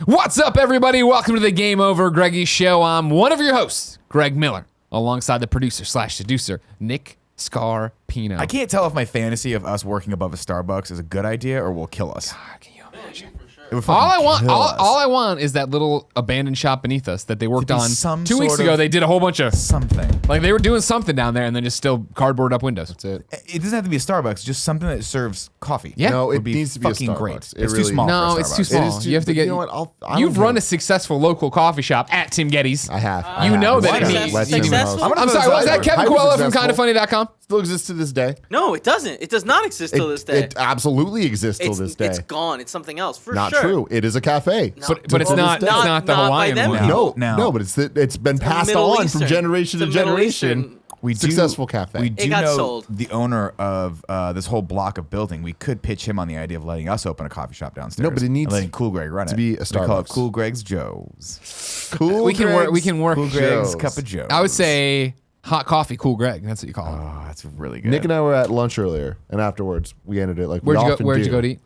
What's up, everybody? Welcome to the GameOverGreggy show. I'm one of your hosts, Greg Miller, alongside the producer/seducer, Nick Scarpino. I can't tell if my fantasy of us working above a Starbucks is a good idea or will kill us. God, can you imagine? It would All I fucking kill us. want, all I want is that little abandoned shop beneath us that they worked To be on some 2 weeks sort ago. of- They did a whole bunch of something. like they were doing something down there, and then just still cardboard up windows. That's it. It doesn't have to be a Starbucks, just something that serves coffee. Yeah. No, Would it be needs to be a fucking Starbucks. great. It It's really- too small. No, for a it's too Starbucks. small. It is too- You have to but get. you know what? You've don't run know. a successful local coffee shop at Tim Gettys. I have. You know that Why it not? means- Let's Successful? see. I'm sorry, was that Kevin Coelho from KindaFunny.com? Still exists to this day. No, it doesn't. It does not exist till this day. It absolutely exists till it's, this day. It's gone. It's something else for Not sure. true. It is a cafe. No. But it's Well, not. It's not the not by Hawaiian them one. people. No, but it's been passed Middle on Eastern. from generation to It's a Middle generation. Eastern. We do- Successful cafe. We do got know sold. the owner of this whole block of building. We could pitch him on the idea of letting us open a coffee shop downstairs. No, but it needs and letting Cool Greg run to it. be a We call it Starbucks. Cool Greg's Joe's. Cool. We can work. We can work. Cool Greg's Joe's. Cup of Joe's. I would say hot coffee, Cool Greg. That's what you call it. Oh, that's really good. Nick and I were at lunch earlier, and afterwards we ended it like Where'd we you go- often where'd do. you go to eat?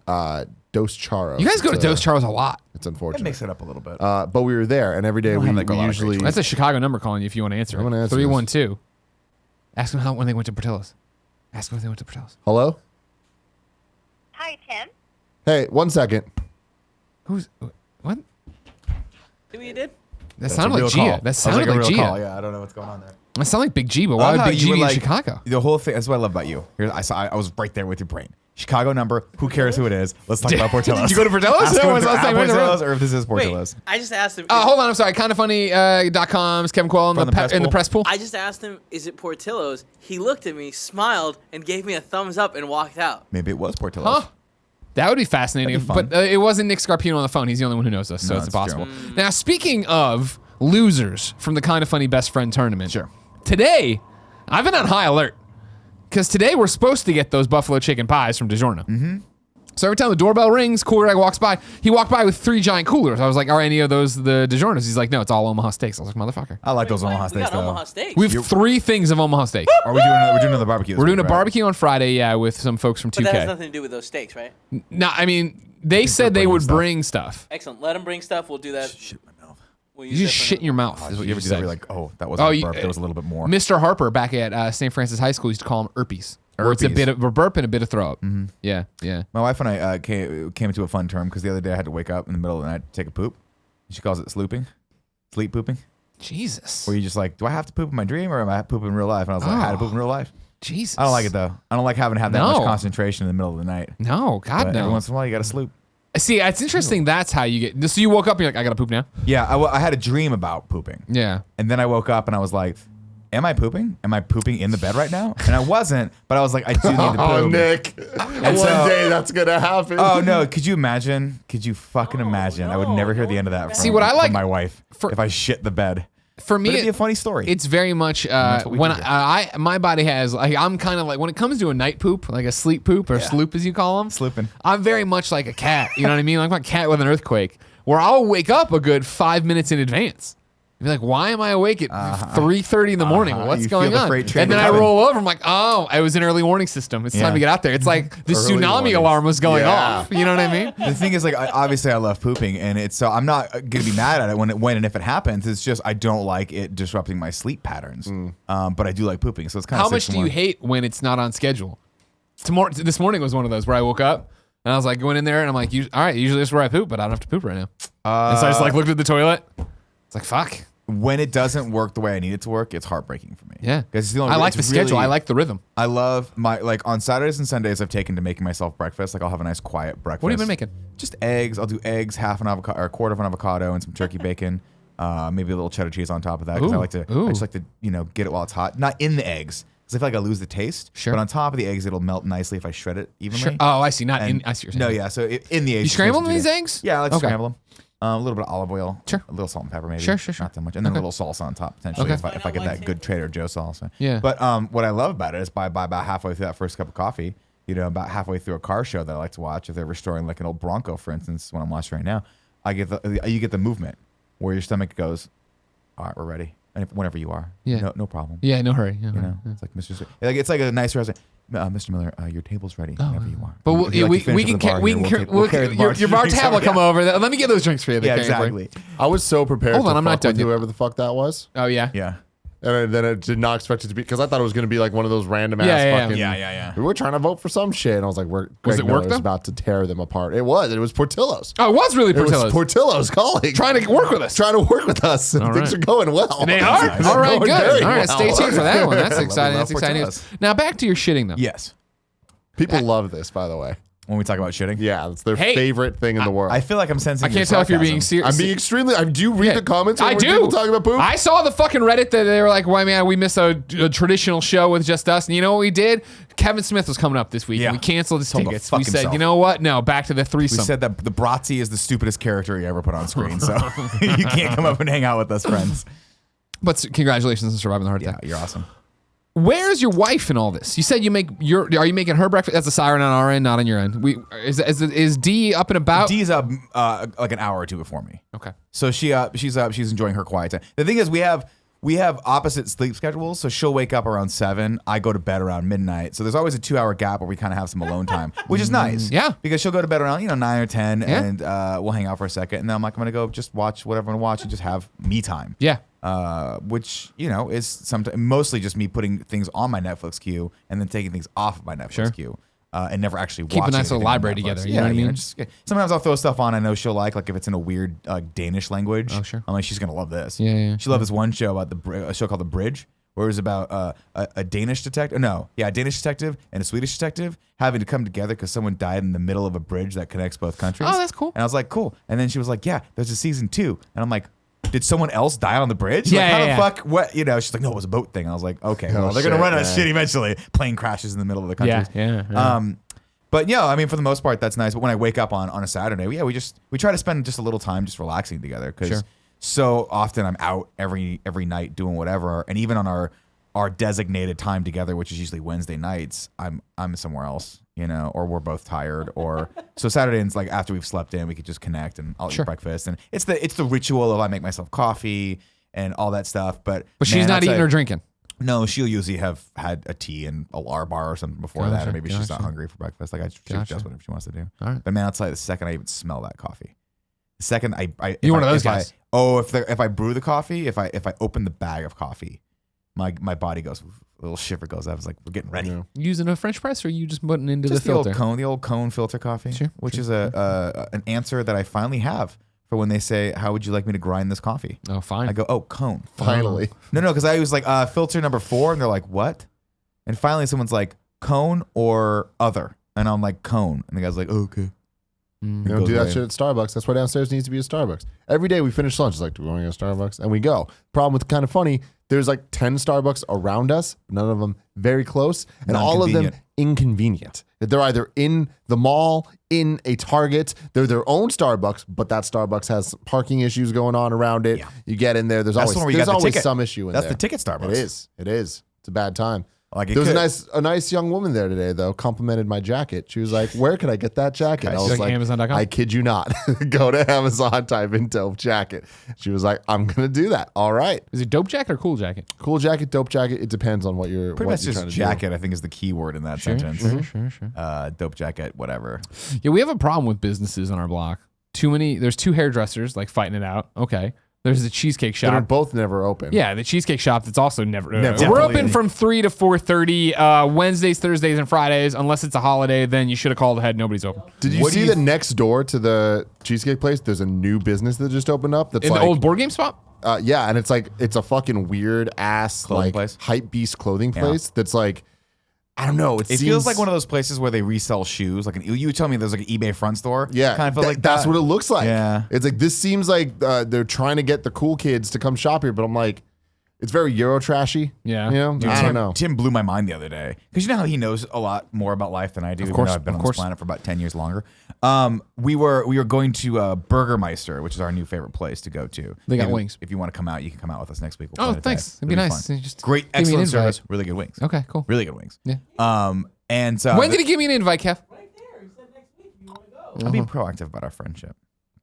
Dos Charos. You guys go to It's, Dos Charles a lot. It's That unfortunate. makes it up a little bit. But we were there, and every day don't we, have, like, a we lot of great usually. That's a Chicago number calling you if you want to answer. I'm gonna answer 312. Ask them when they went to Portillo's. Ask them when they went to Portillo's. Hello. Hi, Tim. Hey, 1 second. Who's what? See what you did? That sounded like real Gia. call. That sounded like Gia. Yeah, I don't know what's going on there. That sounded like Big G, but I why love would how Big you G were be in like- Chicago? The whole thing. That's what I love about you. Here, I was right there with your brain. Chicago number. Who cares who it is? Let's talk about Portillo's. Did you go to Portillo's? Ask No, him when's if the last they're time you at went to Portillo's or if this is Portillo's. Wait, I just asked him. Hold on, I'm sorry. KindaFunny.com's Kevin Coelho From the in the press pool. I just asked him, is it Portillo's? He looked at me, smiled, and gave me a thumbs up and walked out. Maybe it was Portillo's. Huh? That would be fascinating. That'd be fun. But it wasn't Nick Scarpino on the phone. He's the only one who knows us, so No, it's that's impossible. true. Now, speaking of losers from the Kinda Funny Best Friend Tournament, Sure. today, I've been on high alert. Because today we're supposed to get those buffalo chicken pies from DiGiorno. Mm-hmm. So every time the doorbell rings, Cool Greg walks by. He walked by with 3 giant coolers. I was like, are any of those the DiGiorno's? He's like, no, it's all Omaha steaks. I was like, motherfucker. I like those Wait, Omaha we steaks got though. Omaha steaks. We have 3 things of Omaha steak. Are we doing another barbecue? this We're doing a week, right? barbecue on Friday, yeah, with some folks from but that has 2K. nothing to do with those steaks, right? No, I mean, they said they bringing would stuff. bring stuff. Excellent. Let them bring stuff. We'll do that. Shit in my mouth. We'll You use just that for shit in your mouth. Is what You you ever do said. that? You're like, oh, that was Oh, a you- burp. There was a little bit more. Mr. Harper back at St. Francis High School used to call him Erpies. Or it's a Erpies. bit of a burp and a bit of throw up. Mm-hmm. Yeah, yeah. My wife and I came into a fun term because the other day I had to wake up in the middle of the night to take a poop. She calls it slooping, sleep pooping. Jesus. Where you just like, do I have to poop in my dream or am I pooping in real life? And I was like, I had to poop in real life. Jesus. I don't like it though. I don't like having to have that much No. concentration in the middle of the night. No, God, But no. every once in a while you got to sloop. See, it's interesting. That's how you get. So you woke up and you're like, I gotta poop now. Yeah, I had a dream about pooping. Yeah. And then I woke up and I was like, am I pooping? Am I pooping in the bed right now? And I wasn't, but I was like, I do need to poop. Oh, Nick. One so- day that's gonna happen. Oh no! Could you imagine? Could you fucking imagine? I would no, never hear no, the end of that. From, See, what I from like- my wife for- if I shit the bed. For me, But it'd be a funny story. it's very much what we when do here. I my body has like I'm kind of like when it comes to a night poop, like a sleep poop or sloop as you call them. Slooping. I'm very much like a cat. You know what I mean? Like a cat with an earthquake, where I'll wake up a good 5 minutes in advance. Be like, why am I awake at 3:30 in the morning? What's You feel going the on? freight train And then I coming. roll over. I'm like, oh, it was an early warning system. It's Yeah. time to get out there. It's like the Early tsunami warnings. alarm was going Yeah. off. You know what I mean? The thing is, like, obviously, I love pooping, and it's so I'm not gonna be mad at it when and if it happens. It's just I don't like it disrupting my sleep patterns. But I do like pooping, so it's kind of. How much do you hate when it's not on schedule? This morning was one of those where I woke up and I was like going in there and I'm like, all right, usually this is where I poop, but I don't have to poop right now. And so I just like looked at the toilet. It's like, fuck. When it doesn't work the way I need it to work, it's heartbreaking for me. Yeah. 'Cause it's the only- I like it's the schedule. really- I like the rhythm. I love my like on Saturdays and Sundays. I've taken to making myself breakfast. Like I'll have a nice quiet breakfast. What have you been making? Just eggs. I'll do eggs, half an avocado or a quarter of an avocado, and some turkey bacon. Maybe a little cheddar cheese on top of that because I Ooh, like to. ooh. I just like to get it while it's hot. Not in the eggs because I feel like I lose the taste. Sure. But on top of the eggs, it'll melt nicely if I shred it evenly. Sure. Oh, I see. Not And- in. I see what you're No, saying. yeah. So in the eggs. You scramble just these do- eggs? Yeah, I like to Okay. scramble them. A little bit of olive oil. Sure. A little salt and pepper maybe. Sure. Not that much. And then Okay. a little salsa on top potentially Okay. if I get that good Trader Joe salsa. Yeah. But what I love about it is by about halfway through that first cup of coffee, about halfway through a car show that I like to watch, if they're restoring like an old Bronco, for instance, what I'm watching right now, you get the movement where your stomach goes, all right, we're ready. And whenever you are. Yeah. No problem. Yeah, no hurry. It's like Mr. It's like a nice restaurant. Mr. Miller, your table's ready whenever you want. But If you'd like to we finish can up the bar here, we'll carry the bar your bar drinks tab will out. come over. Let me get those drinks for you. Yeah, They carry for you. exactly. I was so prepared Hold to on, I'm not fuck done with yet. whoever the fuck that was. Oh yeah. Yeah. And then I did not expect it to be, because I thought it was going to be like one of those random ass Yeah. fucking. Yeah. We were trying to vote for some shit, and I was like, Greg it Miller work, is though? about to tear them apart. It was Portillo's. Oh, it was really It was Portillo's. Portillo's calling. Trying to work with us. Trying to work with us. And things right. are going well. They are? Nice. All right, Going good. very All right, well. stay tuned for that one. That's Love exciting. it, That's love exciting Portillo's. news. Now back to your shitting though. Yes. People love this, by the way. When we talk about shitting. Yeah, it's their Hey, favorite thing in the world. I feel like I'm sensing. I can't tell if you're being serious. I'm being extremely. Do you read the comments? I when do. People talking about poop. I saw the fucking Reddit that they were like, "Why, man, we missed a traditional show with just us." And you know what we did? Kevin Smith was coming up this week. Yeah. And we canceled his Told him to tickets. fuck We said, himself. you know what? No, back to the We threesome. said that the Bratzi is the stupidest character you ever put on screen, so you can't come up and hang out with us, friends. But congratulations on surviving the heart Yeah, attack. you're awesome. Where's your wife in all this? You said are you making her breakfast? That's a siren on our end, not on your end. Is D up and about? Dee's up like an hour or two before me. Okay. So she's enjoying her quiet time. The thing is, we have opposite sleep schedules. So she'll wake up around 7. I go to bed around midnight. So there's always a 2-hour gap where we kind of have some alone time, which is nice. Yeah. Because she'll go to bed around 9 or 10, Yeah. and we'll hang out for a second, and then I'm like, I'm gonna go just watch whatever I want to watch and just have me time. Yeah. Which is sometimes mostly just me putting things on my Netflix queue and then taking things off of my Netflix Sure. queue. And never actually Keep a watching nice little anything on library Netflix. together, you know what I mean? Sometimes I'll throw stuff on I know she'll like if it's in a weird Danish language. Oh, sure. I'm like, she's gonna love this. Yeah. She loved this one show about a show called The Bridge, where it was about a Danish detective. A Danish detective and a Swedish detective having to come together because someone died in the middle of a bridge that connects both countries. Oh, that's cool. And I was like, cool. And then she was like, yeah, there's a season 2. And I'm like, did someone else die on the bridge? Yeah, Like, how yeah, the fuck? What? She's like, no, it was a boat thing. I was like, okay, well, they're gonna shit, run out of man. shit eventually. Plane crashes in the middle of the country. Yeah. But yeah, I mean, for the most part, that's nice. But when I wake up on a Saturday, we try to spend just a little time just relaxing together because Sure. so often I'm out every night doing whatever, and even on our designated time together, which is usually Wednesday nights, I'm somewhere else, or we're both tired, or so Saturday is like after we've slept in, we could just connect and I'll Sure. eat breakfast, and it's the ritual of I make myself coffee and all that stuff. But But she's man, not that's eating like- or drinking. No, she'll usually have had a tea and a lar bar or something before that, Gotcha, or maybe she's not gotcha. hungry for breakfast. Like she Gotcha. does whatever she wants to do. All right. But man, I'll tell you, the second I even smell that coffee, the second I You're one of those guys. if I brew the coffee, if I open the bag of coffee, my body goes, a little shiver goes up. It's like we're getting ready. Yeah. Using a French press, or you just putting into Just the filter? the old cone filter coffee, Sure, which sure, is an answer that I finally have for when they say, "How would you like me to grind this coffee?" Oh, fine. I go, "Oh, cone." Finally. No, because I was like, filter number 4, and they're like, what? And finally, someone's like, cone or other, and I'm like, cone, and the guy's like, oh, okay. You It don't goes do that away. shit at Starbucks. That's why downstairs needs to be a Starbucks. Every day we finish lunch, it's like, do we want to go to Starbucks? And we go. Problem with kind of funny, there's like 10 Starbucks around us, none of them very close, and all of them inconvenient. They're either in the mall, in a Target, they're their own Starbucks, but that Starbucks has parking issues going on around it. Yeah. You get in there, there's That's the one where you got the always ticket. some issue in That's there. the ticket Starbucks. It is. It's a bad time. Like it There was could. a nice young woman there today, though, complimented my jacket. She was like, where could I get that jacket? I She's was like, like, Amazon.com? I kid you not. Go to Amazon, type in dope jacket. She was like, I'm going to do that. All right. Is it dope jacket or cool jacket? Cool jacket, dope jacket. It depends on what you're Pretty what much you're just trying to jacket, I think, is the key word in that sentence. Sure. Dope jacket, whatever. Yeah, we have a problem with businesses on our block. There's 2 hairdressers like fighting it out. Okay. There's the Cheesecake do. They're Shop. both never open. Yeah, the Cheesecake Shop that's also never. We're Definitely. open from 3 to 4:30 Wednesdays, Thursdays, and Fridays. Unless it's a holiday, then you should have called ahead. Nobody's open. Did you What do see you that next door to the Cheesecake place, there's a new business that just opened up that's In like, the old board game spot? yeah, and it's like, it's a fucking weird ass Clothing like place? hype beast clothing place that's like, I don't know. It It feels like one of those places where they resell shoes. Like you tell me there's like an eBay front store. Yeah, kind of feel like that's that. what it looks like. Yeah. It's like, this seems like they're trying to get the cool kids to come shop here, but I'm like, it's very Euro trashy. Yeah. You know? Dude, I don't know. Tim blew my mind the other day because you know how he knows a lot more about life than I do. Even course, though I've been of on course. this planet for about 10 years longer. We were going to Burgermeister, which is our new favorite place to go to. They got Maybe wings. If you want to come out, you can come out with us next week. We'll Oh, plan a day. thanks. It'd be It'll nice. fun. Just Great, give me an excellent invite. service, really good wings. Okay, cool. Really good wings. Yeah. And When did he give me an invite, Kev? I'm being proactive about our friendship.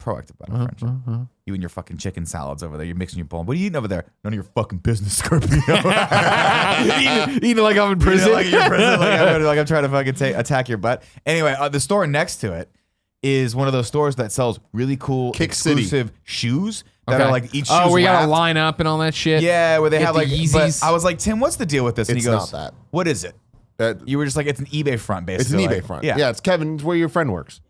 proactive about it, friendship. You and your fucking chicken salads over there. You're mixing your bowl. What are you eating over there? None of your fucking business, Scarpino. eating like I'm in prison. Like you're in prison. Like I'm trying to fucking attack your butt. Anyway, the store next to it is one of those stores that sells really cool, exclusive shoes that are like each shoe. Oh, where you gotta line up and all that shit. Yeah, where they Get have the like Yeezys. But I was like, Tim, what's the deal with this? And It's he goes, not that. What is it? You were just like, it's an eBay front, basically. It's an like, eBay front. Yeah. Yeah, it's Kevin. It's where your friend works.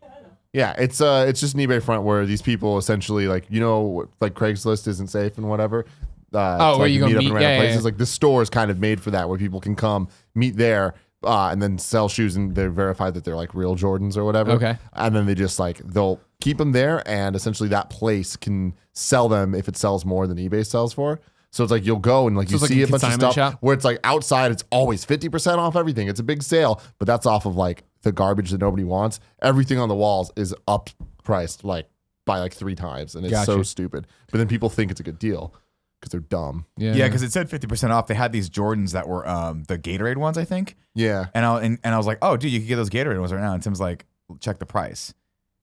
Yeah, it's just an eBay front where these people essentially like like Craigslist isn't safe and whatever. Where you go meet up in random places. yeah. Like this store is kind of made for that, where people can come meet there and then sell shoes, and they're verified that they're like real Jordans or whatever. Okay. And then they just like they'll keep them there, and essentially that place can sell them if it sells more than eBay sells for. So it's like you'll go and like you it's like see a a bunch of consignment stuff shop? where it's like outside it's always 50% off everything. It's a big sale, but that's off of like the garbage that nobody wants. Everything on the walls is up priced like by like 3 times, and it's so stupid. But then people think it's a good deal because they're dumb. Yeah, because it said 50% off. They had these Jordans that were the Gatorade ones, I think. Yeah. And I was like, oh, dude, you can get those Gatorade ones right now. And Tim's like, check the price.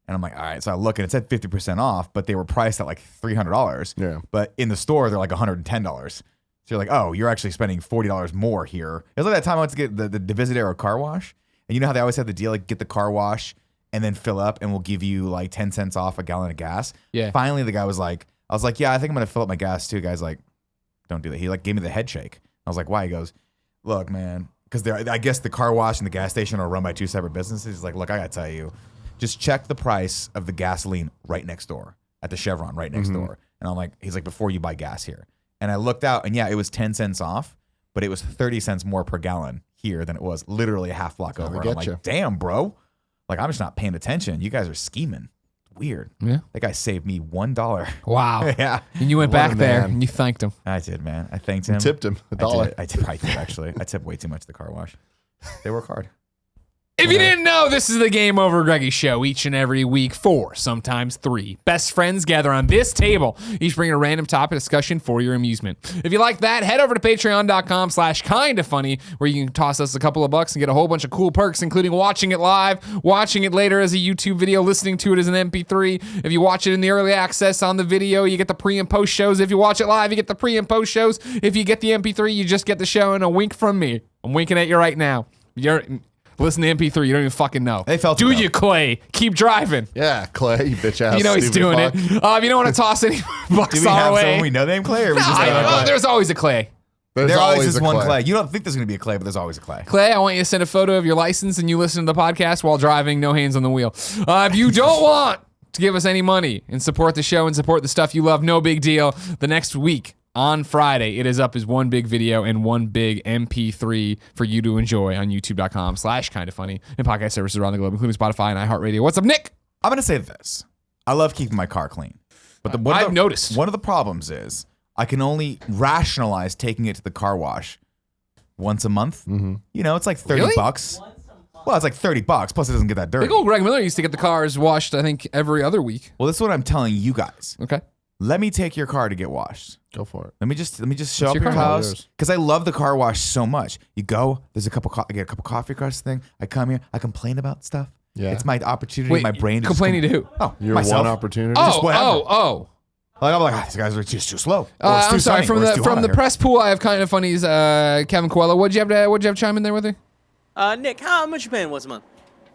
And I'm like, all right. So I look and it said 50% off, but they were priced at like $300. Yeah. But in the store, they're like $110. So you're like, oh, you're actually spending $40 more here. It was like that time I went to get the Divisadero car wash. And you know how they always have the deal, like get the car wash and then fill up and we'll give you like 10 cents off a gallon of gas. Yeah. Finally, the guy was like, I was like, yeah, I think I'm going to fill up my gas too. Guy's like, don't do that. He like gave me the head shake. I was like, why? He goes, look, man, because I guess the car wash and the gas station are run by 2 separate businesses. He's like, look, I got to tell you, just check the price of the gasoline right next door at the Chevron right next door. And I'm like, he's like, before you buy gas here. And I looked out and yeah, it was 10 cents off, but it was 30 cents more per gallon here than it was literally a half block over. And I'm like, damn, bro. Like, I'm just not paying attention. You guys are scheming. Weird. Yeah. That guy saved me $1. Wow. Yeah. And you went What a back there man. and you thanked him. I did, man. I thanked him. Tipped him I $1. did actually. I tipped way too much at the car wash. They work hard. If you didn't know, this is the Game Over Greggy show. Each and every week, 4, sometimes 3 best friends gather on this table, each bringing a random topic discussion for your amusement. If you like that, head over to patreon.com/kindafunny, where you can toss us a couple of bucks and get a whole bunch of cool perks, including watching it live, watching it later as a YouTube video, listening to it as an MP3. If you watch it in the early access on the video, you get the pre and post shows. If you watch it live, you get the pre and post shows. If you get the MP3, you just get the show and a wink from me. I'm winking at you right now. Listen to MP3. You don't even fucking know. They felt Do it, you, Clay? Keep driving. Yeah, Clay, you bitch ass. You know he's stupid doing fuck. it. If you don't want to toss any bucks Do we our have way, someone we know named Clay? Or we just know Clay? there's always a Clay. There's always is a one Clay. You don't think there's going to be a Clay, but there's always a Clay. Clay, I want you to send a photo of your license and you listen to the podcast while driving, no hands on the wheel. If you don't want to give us any money and support the show and support the stuff you love, no big deal. The next week, on Friday, it is up as one big video and one big MP3 for you to enjoy on youtube.com/kindafunny and podcast services around the globe, including Spotify and iHeartRadio. What's up, Nick? I'm going to say this. I love keeping my car clean. But I've noticed. One of the problems is I can only rationalize taking it to the car wash once a month. Mm-hmm. You know, it's like $30. Really? Well, it's like $30. Plus, it doesn't get that dirty. Big old Greg Miller used to get the cars washed, I think, every other week. Well, this is what I'm telling you guys. Okay. Let me take your car to get washed. Go for it. Let me just show up your at your car? house because I love the car wash so much. You go, there's a I get a cup of coffee across the thing. I come here, I complain about stuff. Yeah. It's my opportunity. Wait, my brain is complaining to who? Oh, Your myself. one opportunity. Oh. Like I'm like, these guys are just too slow. Or it's too I'm sorry. sunny, From or it's too hot the out here. press pool, I have kind of funnies. Kevin Coelho, what'd you have to chime in there with me? Nick, how much you paying once a month?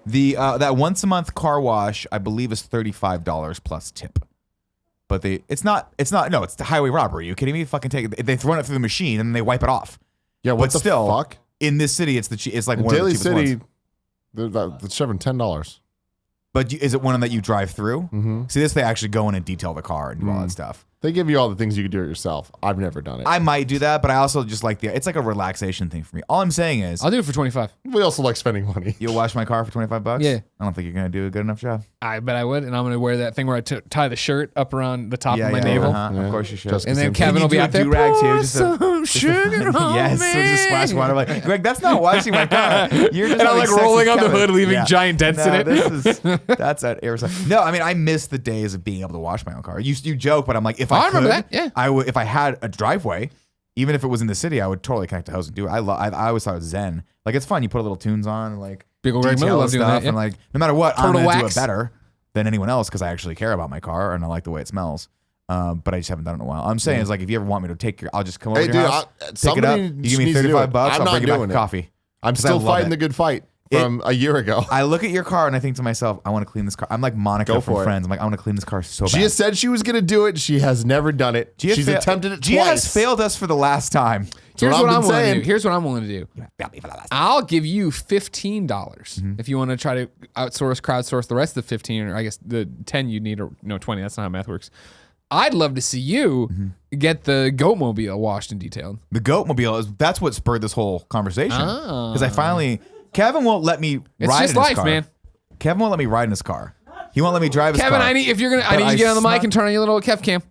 The that once a month car wash, I believe, is $35 plus tip. But it's the highway robbery. Are you kidding me? Fucking take it. They throw it through the machine and they wipe it off. Yeah, what But the still, fuck? in this city, it's like In one Daly of the cheapest City, ones. the Chevron $10. But is it one that you drive through? Mm-hmm. See, this they actually go in and detail the car and do all that stuff. They give you all the things you could do it yourself. I've never done it. I might do that, but I also just like it's like a relaxation thing for me. All I'm saying is, I'll do it for 25. We also like spending money. you'll wash my car for $25? Yeah. I don't think you're gonna do a good enough job. I bet I would, and I'm gonna wear that thing where I tie the shirt up around the top of my yeah, navel. uh-huh. Of course you should. Just And then Simpson. Kevin will be do a out there. do-rag too, Pour just a- some sugar on Yes, me. so just splash water. Like, Greg, that's not washing my car. You're just And I'm having like sex rolling with on the Kevin. hood, leaving giant dents in it. That's at Arizona. No, I mean I miss the days of being able to wash my own car. You joke, but I'm like, if I could, remember that, yeah. I would. If I had a driveway, even if it was in the city, I would totally connect to hose and do it. I always thought it was zen. Like it's fun. You put a little tunes on and like Big ol' Greg Miller detail loves doing stuff that, yeah. and like no matter what, I'm Turtle gonna do wax. it better. than anyone else because I actually care about my car and I like the way it smells. But I just haven't done it in a while. I'm saying is like if you ever want me to take your, I'll just come over to your house, pick it up. You give me $35, I'll bring you back a coffee. I'm still fighting the good fight from a year ago. I look at your car and I think to myself, I want to clean this car. I'm like Monica from Friends. I'm like, I want to clean this car so bad. Gia said she was going to do it. She has never done it. She's attempted it Gia twice. has failed us for the last time. Here's what I'm willing to do. Here's what I'm willing to do. I'll give you $15 if you want to try to crowdsource the rest of the 15, or I guess the 10 you need, or no 20. That's not how math works. I'd love to see you get the Goatmobile washed and detailed. The Goatmobile that's what spurred this whole conversation. Because I finally, Kevin won't let me ride in his car. Man. Kevin won't let me ride in his car. He won't let me drive his car. Kevin, I need you to get on the mic and turn on your little Kev cam.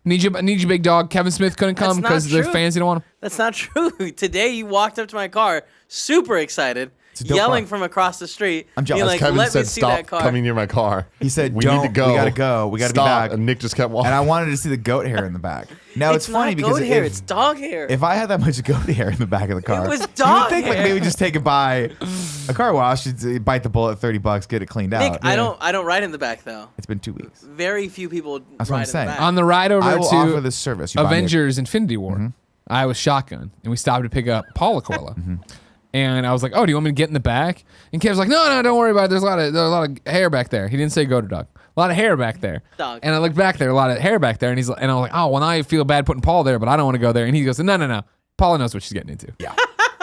Need you, big dog. Kevin Smith couldn't come because the fans didn't want him. That's not true. Today you walked up to my car, super excited, yelling from across the street. I'm jealous. Like, Kevin let said, me see "Stop that car." coming near my car." He said, "We need to go. We gotta go. We gotta be back." And Nick just kept walking. And I wanted to see the goat hair in the back. Now it's funny not because goat hair, it's dog hair. If I had that much goat hair in the back of the car, It was you would dog think like hair. maybe just take it by a car wash, you'd bite the bullet, $30, get it cleaned Nick, out. I don't ride in the back though. It's been 2 weeks. Very few people That's what I'm ride in saying. the back. On the ride over I will offer to this service. You buy me Avengers Infinity War, I was shotgun, and we stopped to pick up Paula Cola. And I was like, "Oh, do you want me to get in the back?" And Kev's like, "No, don't worry about it. There's a lot of hair back there." He didn't say go to dog. A lot of hair back there. Dog. And I looked back there, a lot of hair back there, and I was like, "Oh, well, now I feel bad putting Paul there, but I don't want to go there." And he goes, "No. Paula knows what she's getting into. Yeah.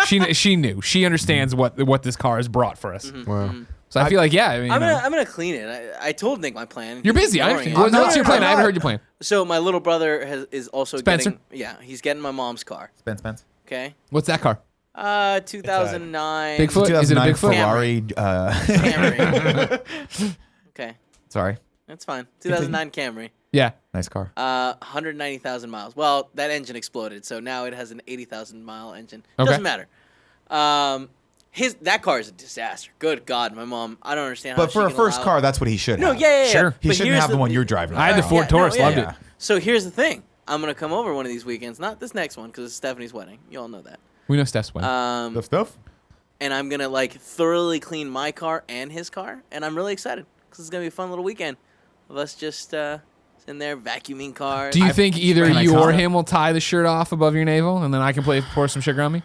She knew. She understands what this car has brought for us." Wow. So I feel like, yeah. I mean, I'm gonna clean it. I told Nick my plan. You're busy. He's ignoring it. What's your plan? I haven't heard your plan. So my little brother is also Spencer? getting. Yeah, he's getting my mom's car. Spence. Okay. What's that car? 2009. Bigfoot? Is it a 2009 Bigfoot? Ferrari. Camry. Okay, Sorry. that's fine. 2009 Camry. Yeah. Nice car. 190,000 miles. Well, that engine exploded, so now it has an 80,000 mile engine. Okay. Doesn't matter. That car is a disaster. Good God, my mom. I don't understand. But how for she a can first allow car, it. that's what he should No, have. yeah. Sure. He But shouldn't here's have the one you're driving. I had the now. Ford Taurus. yeah. Loved it. So here's the thing. I'm gonna come over one of these weekends. Not this next one because it's Stephanie's wedding. You all know that. We know Steph's winning. The stuff? And I'm gonna like thoroughly clean my car and his car, and I'm really excited because it's gonna be a fun little weekend of us just in there vacuuming cars. Do you think either Can I you or comment? him will tie the shirt off above your navel, and then I can pour some sugar on me?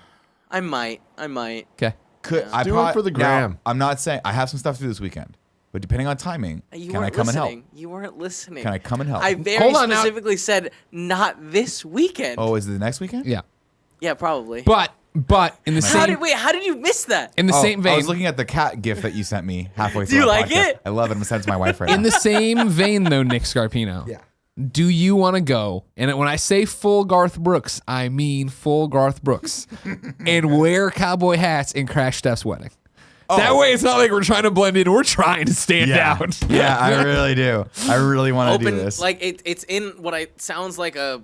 I might. Okay. I Do it probably- for the now, gram. I'm not saying I have some stuff to do this weekend, but depending on timing, You can I weren't come and listening. help? You weren't listening. Can I come and help? I very Hold on now. specifically said not this weekend. Oh, is it the next weekend? Yeah. Yeah, probably. But in the how same did you miss that? in the same I vein, was looking at the cat gift that you sent me halfway through. you our like podcast. it? I love it. I'm gonna send it to my wife right in now. the same vein though, Nick Scarpino. Yeah. Do you want to go? And when I say full Garth Brooks, I mean full Garth Brooks, and wear cowboy hats and crash Steph's wedding. That way, it's not like we're trying to blend in. We're trying to stand out. Yeah, I really do. I really want to do Open this. like it's in what I sounds like a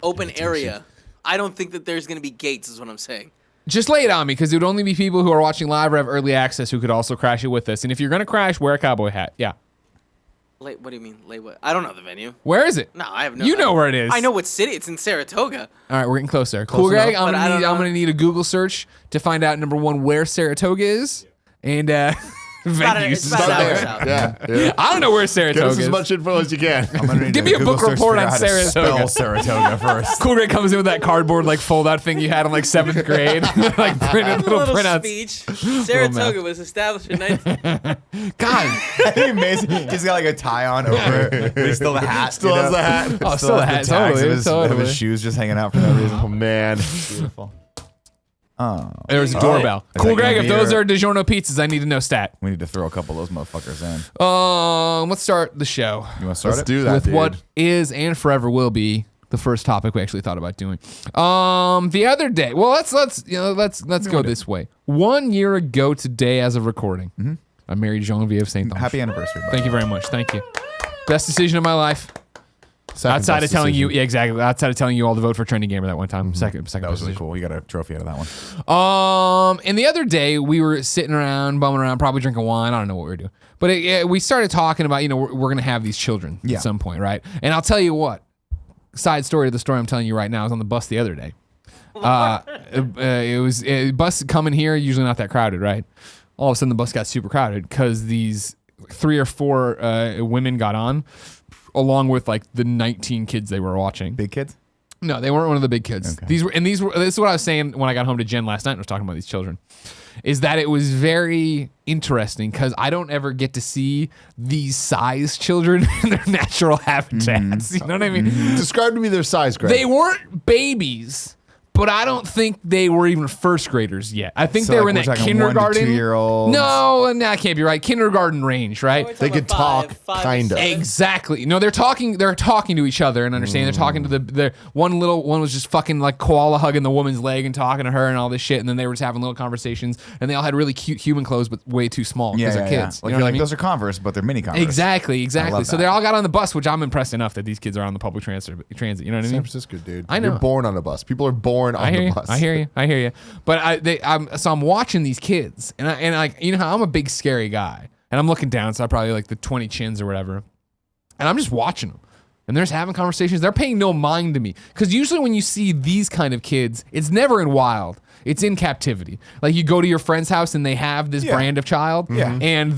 open area. I don't think that there's gonna be gates. Is what I'm saying. Just lay it on me, because it would only be people who are watching live or have early access who could also crash it with us. And if you're gonna crash, wear a cowboy hat. Yeah. What do you mean? What? I don't know the venue. Where is it? No, I have no. You know where it is. I know what city. It's in Saratoga. All right, we're getting closer. Cool, Greg. enough, I'm but I don't know. gonna need a Google search to find out, number one, where Saratoga is, and venues. It's about an hour south. Yeah. I don't know where Get Saratoga us is. as much info as you can. I'm gonna need Give to me a Google book search report figure on out how to Saratoga. spell Saratoga first. Cool Greg comes in with that cardboard like fold out thing you had in like 7th grade, like printed little little printouts. speech. Saratoga was established in 19. God, That'd be amazing. He's got like a tie on over it, but he's still the hat. Still has the hat. Oh, still a hat. the tags Totally, of his, totally. of his shoes just hanging out for no reason. Oh man. Beautiful. Oh, there was a doorbell. Is Cool that Greg, gonna if be those your- are DiGiorno pizzas, I need to know stat. we need to throw a couple of those motherfuckers in. Let's start the show You want to start Let's it? do that, with dude. what is and forever will be the first topic we actually thought about doing. The other day, well, let's go this way. 1 year ago today, as of recording, I married Genevieve St. Ange. Happy anniversary. buddy. Thank you very much. Thank you. Best decision of my life. Second Outside best of telling you, decision. yeah, exactly. Outside of telling you all to vote for Trending Gamer that one time. Second That was really decision. cool. You got a trophy out of that one. And the other day we were sitting around, bumming around, probably drinking wine. I don't know what we were doing, but we started talking about, we're gonna have these children Yeah. at some point, right? And I'll tell you what. Side story of the story I'm telling you right now. I was on the bus the other day. It was bus coming here, usually not that crowded, right? All of a sudden the bus got super crowded because these 3 or 4 women got on, along with like the 19 kids they were watching. Big kids? No, they weren't one of the big kids. Okay. These were. This is what I was saying when I got home to Jen last night and was talking about these children, is that it was very interesting because I don't ever get to see these size children in their natural habitats. You know what I mean? Describe to me their size, Greg. They weren't babies, but I don't think they were even first graders yet. I think So, they like, were in we're that talking 1 to kindergarten. 2-year-olds? No, that can't be right. Kindergarten range, right? They could talk, kind of. Exactly. No, they're talking to each other and understand. They're talking to the one was just fucking like koala hugging the woman's leg and talking to her and all this shit. And then they were just having little conversations. And they all had really cute human clothes, but way too small because they're kids. Like, You know you're what I like, mean? those are Converse, but they're mini Converse. Exactly. So that. they all got on the bus, which I'm impressed enough that these kids are on the public transit. You know what I mean? San Francisco, dude. I know. You're born on a bus. People are born on the bus. I hear you. But I'm watching these kids, and like, you know how I'm a big scary guy, and I'm looking down, so I probably like the 20 chins or whatever, and I'm just watching them, and they're just having conversations. They're paying no mind to me, because usually when you see these kind of kids, it's never in wild. It's in captivity. Like you go to your friend's house and they have this brand of child, and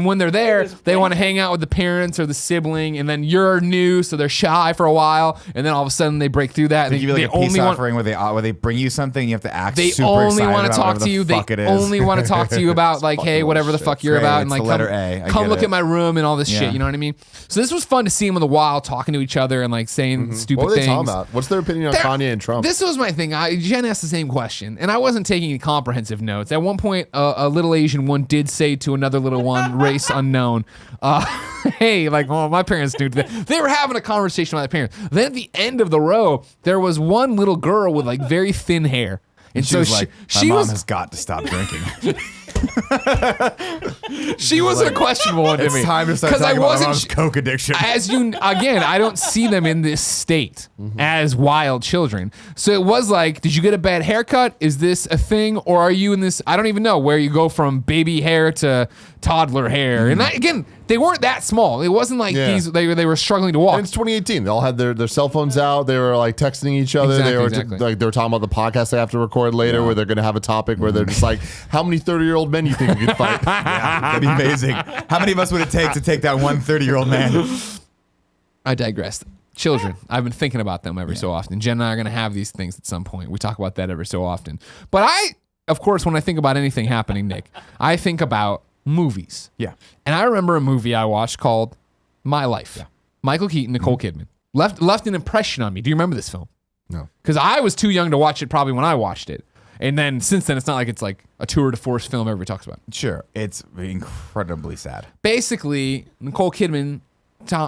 when they're there, they want to hang out with the parents or the sibling, and then you're new, so they're shy for a while, and then all of a sudden they break through that. They And give you like a peace offering where they bring you something, you have to act they super only excited want to about talk whatever to the you. They fuck it is. only want to talk to you about like, hey, whatever the fuck you're Great, about, and it's like the letter A. I come get look it. at my room and all this shit. Yeah. You know what I mean? So this was fun to see them in the wild, talking to each other and like saying stupid What were they things. talking about? What's their opinion on They're- Kanye and Trump? This was my thing. Jen asked the same question, and I wasn't taking any comprehensive notes. At one point, a little Asian one did say to another little one, race unknown, hey, like, oh, my parents knew that. They were having a conversation with their parents. Then at the end of the row, there was one little girl with like very thin hair. And She so was like, my mom has got to stop drinking. she was a questionable one to me. It's time to start 'Cause I talking about my wasn't mom's coke addiction. again, I don't see them in this state as wild children. So it was like, did you get a bad haircut? Is this a thing? Or are you in this, I don't even know, where you go from baby hair to toddler hair. And again, they weren't that small. It wasn't like they were struggling to walk. And it's 2018. They all had their cell phones out. They were like texting each other. Exactly. They were talking about the podcast they have to record later, where they're going to have a topic where they're just like, how many 30-year-old men you think you could fight? That'd be amazing. How many of us would it take to take that one 30-year-old man? I digress. Children. I've been thinking about them every so often. Jen and I are going to have these things at some point. We talk about that every so often. But of course, when I think about anything happening, Nick, I think about movies. Yeah. And I remember a movie I watched called My Life. Yeah. Michael Keaton, Nicole Kidman. Left an impression on me. Do you remember this film? No. Because I was too young to watch it probably when I watched it. And then since then, it's not like it's like a tour de force film everybody talks about. Sure. It's incredibly sad. Basically, Nicole Kidman,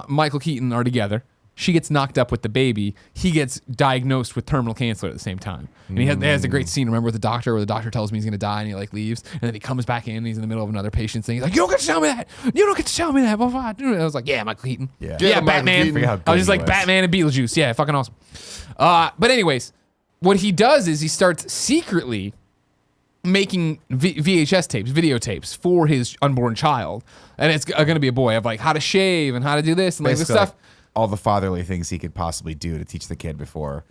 Michael Keaton are together. She gets knocked up with the baby. He gets diagnosed with terminal cancer at the same time. And he has a great scene, remember, with the doctor, where the doctor tells me he's going to die, and he like leaves. And then he comes back in, and he's in the middle of another patient's thing. He's like, you don't get to tell me that. You don't get to tell me that. Blah, blah, blah. And I was like, yeah, Michael Keaton. Yeah. Yeah, Michael Batman. Keaton. I was just like, Batman and Beetlejuice. Yeah, fucking awesome. But anyways, what he does is he starts secretly making VHS tapes, videotapes for his unborn child. And it's going to be a boy of like how to shave and how to do this and like this Basically, stuff. all the fatherly things he could possibly do to teach the kid before,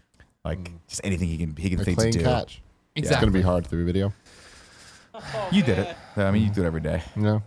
like just anything he can think to Playing do. catch. Exactly. It's going to be hard through video. You did it. I mean, you do it every day. No.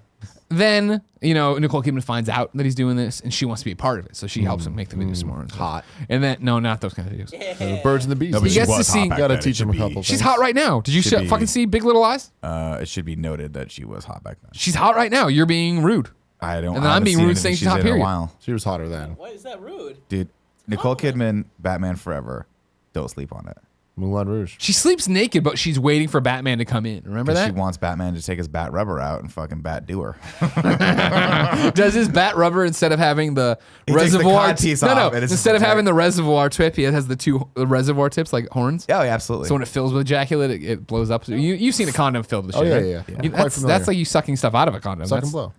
Then, Nicole Kidman finds out that he's doing this and she wants to be a part of it. So she helps him make the videos more. And stuff. Hot. And then, no, not those kind of videos. The birds and the bees. No, but He she gets to was see- hot back Gotta then. teach It him a should couple be- She's things. hot right now. Did you Should be. fucking see Big Little Lies? It should be noted that she was hot back then. She's hot right now. You're being rude. I don't. And then I I'm haven't being seen rude anything saying she's hot, in a period. while. She was hotter then. Why is that rude? Dude, Nicole Kidman, Batman Forever. Don't sleep on it. Moulin Rouge. She sleeps naked, but she's waiting for Batman to come in. Remember 'Cause that? she wants Batman to take his bat rubber out and fucking bat do her. Does his bat rubber, instead of having the He takes the reservoir cod piece off, and it's instead just of having like- the reservoir tip, he has the reservoir tips like horns. Yeah, absolutely. So when it fills with ejaculate, it blows up. You've seen a condom filled with shit. Oh, yeah, right? yeah. I'm quite That's familiar. like you sucking stuff out of a condom. Suck and That's- blow.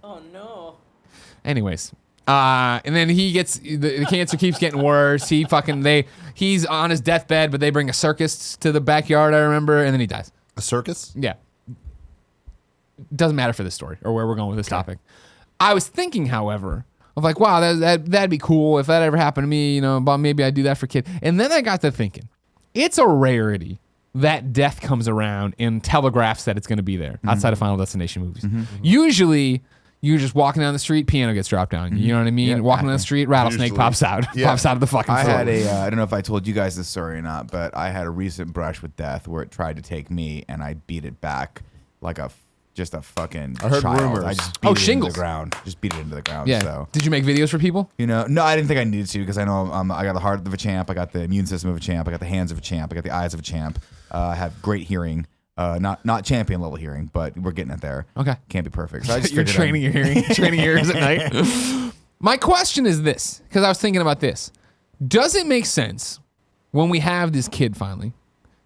Oh no. Anyways, and then he gets the cancer keeps getting worse. He's on his deathbed, but they bring a circus to the backyard. I remember, and then he dies. A circus? Yeah, doesn't matter for this story or where we're going with this topic. I was thinking, however, of like, wow, that'd be cool if that ever happened to me. But maybe I'd do that for kid. And then I got to thinking, it's a rarity that death comes around and telegraphs that it's going to be there outside of Final Destination movies. Usually, You're just walking down the street, piano gets dropped down. You know what I mean? Yeah, walking down the street, rattlesnake Usually. pops out. Yeah. Pops out of the fucking I floor. had I don't know if I told you guys this story or not, but I had a recent brush with death where it tried to take me and I beat it back like just a fucking I heard child. rumors. I just beat Oh, it into shingles. the ground. Just beat it into the ground. Yeah. So. Did you make videos for people? No, I didn't think I needed to because I know I got the heart of a champ, I got the immune system of a champ, I got the hands of a champ, I got the eyes of a champ. I have great hearing, not champion level hearing, but we're getting it there. Okay. Can't be perfect. So I just You're figured training your hearing, training your ears at night. My question is this, because I was thinking about this. Does it make sense when we have this kid finally,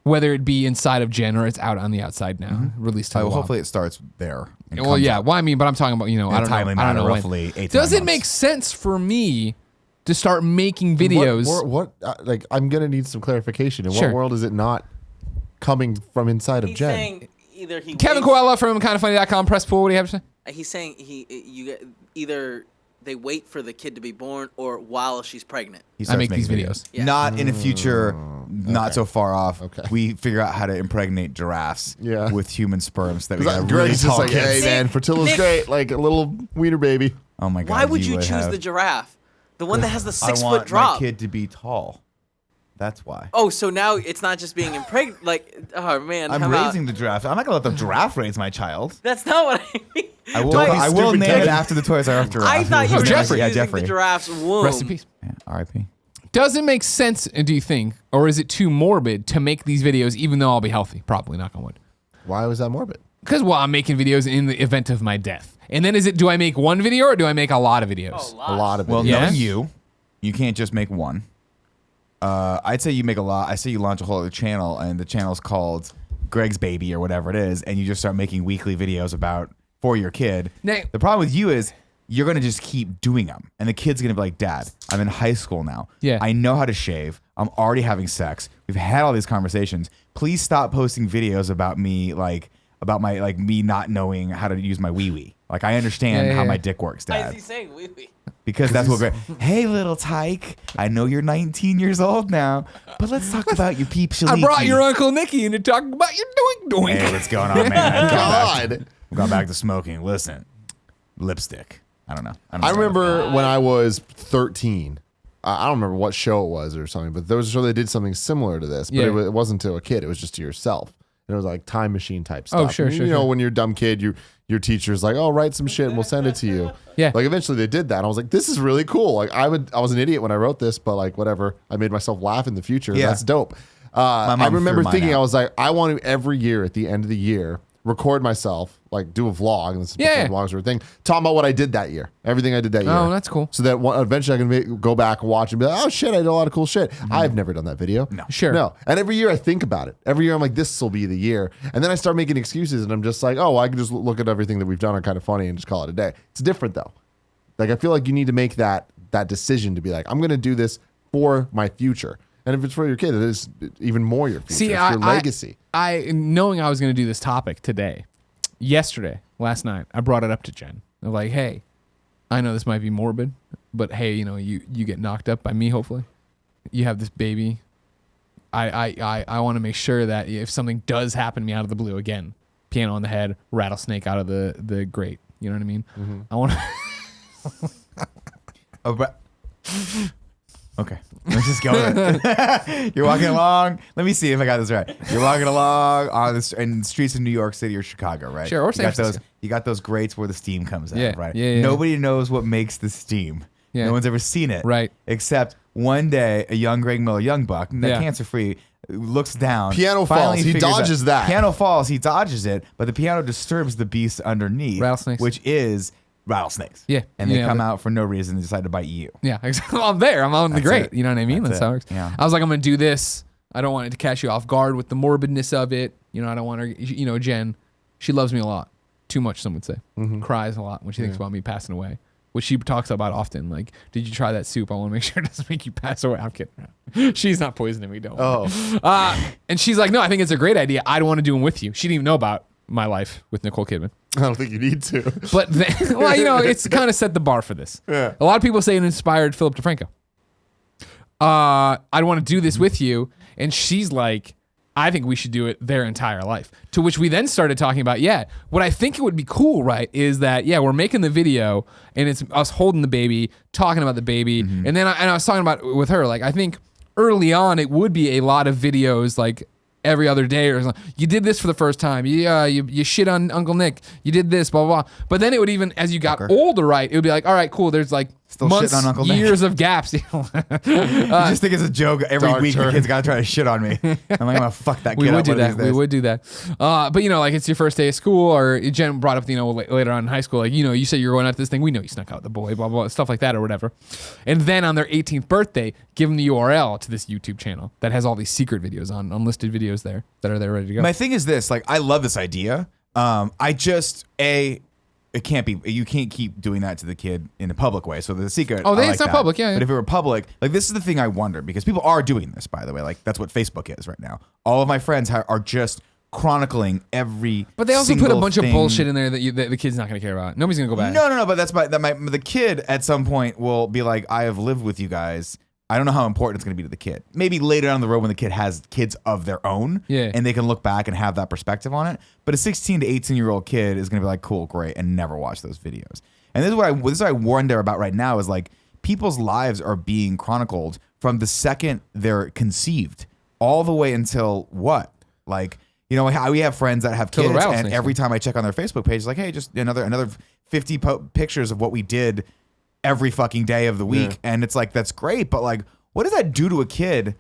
whether it be inside of Jen or it's out on the outside now, released to the wild? hopefully it starts there. and Well, comes yeah. out Well, I mean, but I'm talking about, in I a don't timely know. I don't manner, know when. roughly 8 to Does 9 it make months. sense for me to start making videos? What like, I'm going to need some clarification. In Sure. what world is it not coming from inside of He's Jen? saying either he Kevin waits- Coelho from kindoffunny.com, press pool. What do you have to say? He's saying either they wait for the kid to be born or while she's pregnant. He I starts make these making videos. Yeah. Not in the future, not so far off. Okay. We figure out how to impregnate giraffes Yeah. with human sperms that we 'Cause got Greg's really just tall like, kids. hey man, fertility's Nick- great, like a little wiener baby. Oh my god! Why would you choose have- the giraffe? The one that has the I 6 want foot drop. my kid to be tall. That's why. Oh, so now it's not just being impregnated. Like, oh man, I'm how about- raising the giraffe. I'm not gonna let the giraffe raise my child. That's not what I mean. I will. Don't be I will stupid, name it Kevin. after the Toys R Us giraffe. I thought you were Jeffrey. using Jeffrey. the giraffe's womb. Rest in peace. Yeah, R.I.P. Does it make sense, do you think, or is it too morbid to make these videos even though I'll be healthy? Probably, knock on wood. Why was that morbid? Because, well, I'm making videos in the event of my death. And then do I make one video or do I make a lot of videos? A lot of it. Well, Yeah. knowing you can't just make one. I'd say you make a lot. I say you launch a whole other channel, and the channel's called Greg's Baby or whatever it is, and you just start making weekly videos for your kid. Now- The problem with you is you're gonna just keep doing them, and the kid's gonna be like, "Dad, I'm in high school now. Yeah. I know how to shave. I'm already having sex. We've had all these conversations. Please stop posting videos about me, me not knowing how to use my wee wee. Like I understand Yeah, how yeah. my dick works, Why is Dad." he saying wee wee? Because that's what. Hey, little tyke. I know you're 19 years old now, but let's talk about your peep I brought your Uncle Nicky in to talk about your doink. Hey, what's going on, man? God. I'm going back to smoking. Listen, lipstick. I don't know. I remember when I was 13. I don't remember what show it was or something, but there was a show that did something similar to this, but Yeah. it wasn't to a kid. It was just to yourself. And it was like time machine type stuff. Oh, sure, And sure, You know, sure. when you're a dumb kid, your teacher's like, "Oh, write some shit and we'll send it to you." Yeah. Like eventually they did that. And I was like, "This is really cool." Like I was an idiot when I wrote this, but like whatever. I made myself laugh in the future. Yeah. That's dope. I mom remember threw mine thinking, out. I was like, I want to every year at the end of the year record myself, like do a vlog, and this is Yeah. before vlogs were a thing, talking about what I did that year, everything I did that year. Oh, that's cool. So that eventually I can go back and watch and be like, "Oh shit, I did a lot of cool shit." I've never done that video. No. Sure. No. And every year I think about it. Every year I'm like, this will be the year. And then I start making excuses and I'm just like, oh, well, I can just look at everything that we've done on Kind of Funny and just call it a day. It's different though. Like I feel like you need to make that decision to be like, I'm going to do this for my future. And if it's for your kid, it is even more your future. See, it's your legacy. Knowing I was going to do this topic last night, I brought it up to Jen. I'm like, hey, I know this might be morbid, but hey, you get knocked up by me, hopefully. You have this baby. I want to make sure that if something does happen to me out of the blue, again, piano on the head, rattlesnake out of the grate. You know what I mean? Mm-hmm. I want to... Okay, let's just go with it. You're walking along. Let me see if I got this right. You're walking along in the streets of New York City or Chicago, right? Sure, or you San got Francisco. You got those grates where the steam comes out, Yeah, right? yeah. Nobody knows what makes the steam. Yeah. No one's ever seen it, Right. Except one day, a young Greg Miller, young buck, Yeah. cancer-free, looks down. Piano finally falls. He figures dodges out- that. Piano falls. He dodges it, but the piano disturbs the beast underneath, Rattlesnakes. which is rattlesnakes. Yeah. and they Yeah, come but- out for no reason and decide to bite you. Yeah, exactly. I'm there. I'm on the That's grate. it. You know what I mean? That's That's how it it. works. Yeah. I was like, I'm going to do this. I don't want it to catch you off guard with the morbidness of it. I don't want her, Jen, she loves me a lot. Too much, some would say. Cries a lot when she thinks about me passing away, which she talks about often. Like, did you try that soup? I want to make sure it doesn't make you pass away. I'm kidding. She's not poisoning me, don't worry. Oh, And she's like, no, I think it's a great idea. I don't want to do them with you. She didn't even know about my life with Nicole Kidman. I don't think you need to. But then, well, it's kind of set the bar for this. Yeah. A lot of people say it inspired Philip DeFranco. I want to do this with you, and she's like, I think we should do it their entire life. To which we then started talking about, what I think it would be cool, right, is that, we're making the video and it's us holding the baby, talking about the baby. And then I was talking about with her, like, I think early on it would be a lot of videos like every other day or something. You did this for the first time. You shit on Uncle Nick. You did this, blah, blah, blah. But then it would even, as you got older, right, it would be like, all right, cool, there's like Still months, shitting on Uncle Nick. years of gaps. You just think it's a joke every Dark week. turn. The kid's got to try to shit on me. I'm like, I'm gonna fuck that kid We would up do one of that. these We days. would do that. But like it's your first day of school, or Jen brought up, later on in high school, like, you said you were going out to this thing. We know you snuck out with the boy, blah, blah, stuff like that or whatever. And then on their 18th birthday, give them the URL to this YouTube channel that has all these secret videos on unlisted videos there that are there ready to go. My thing is this, like, I love this idea. I just, it can't be, you can't keep doing that to the kid in a public way. So the secret. Oh, I like it's not that. public, yeah. But if it were public, like, this is the thing I wonder, because people are doing this, by the way. Like, that's what Facebook is right now. All of my friends are just chronicling every. But they also put a single bunch thing. of bullshit in there that the kid's not going to care about. Nobody's going to go back. No. But that's the kid at some point will be like, I have lived with you guys. I don't know how important it's going to be to the kid. Maybe later down the road when the kid has kids of their own, and they can look back and have that perspective on it. But a 16 to 18-year-old kid is going to be like, cool, great, and never watch those videos. And this is what I wonder about right now is, like, people's lives are being chronicled from the second they're conceived all the way until what? Like, how we have friends that have kids, and every time I check on their Facebook page, it's like, hey, just another 50 pictures of what we did every fucking day of the week. And it's like, that's great, but like, what does that do to a kid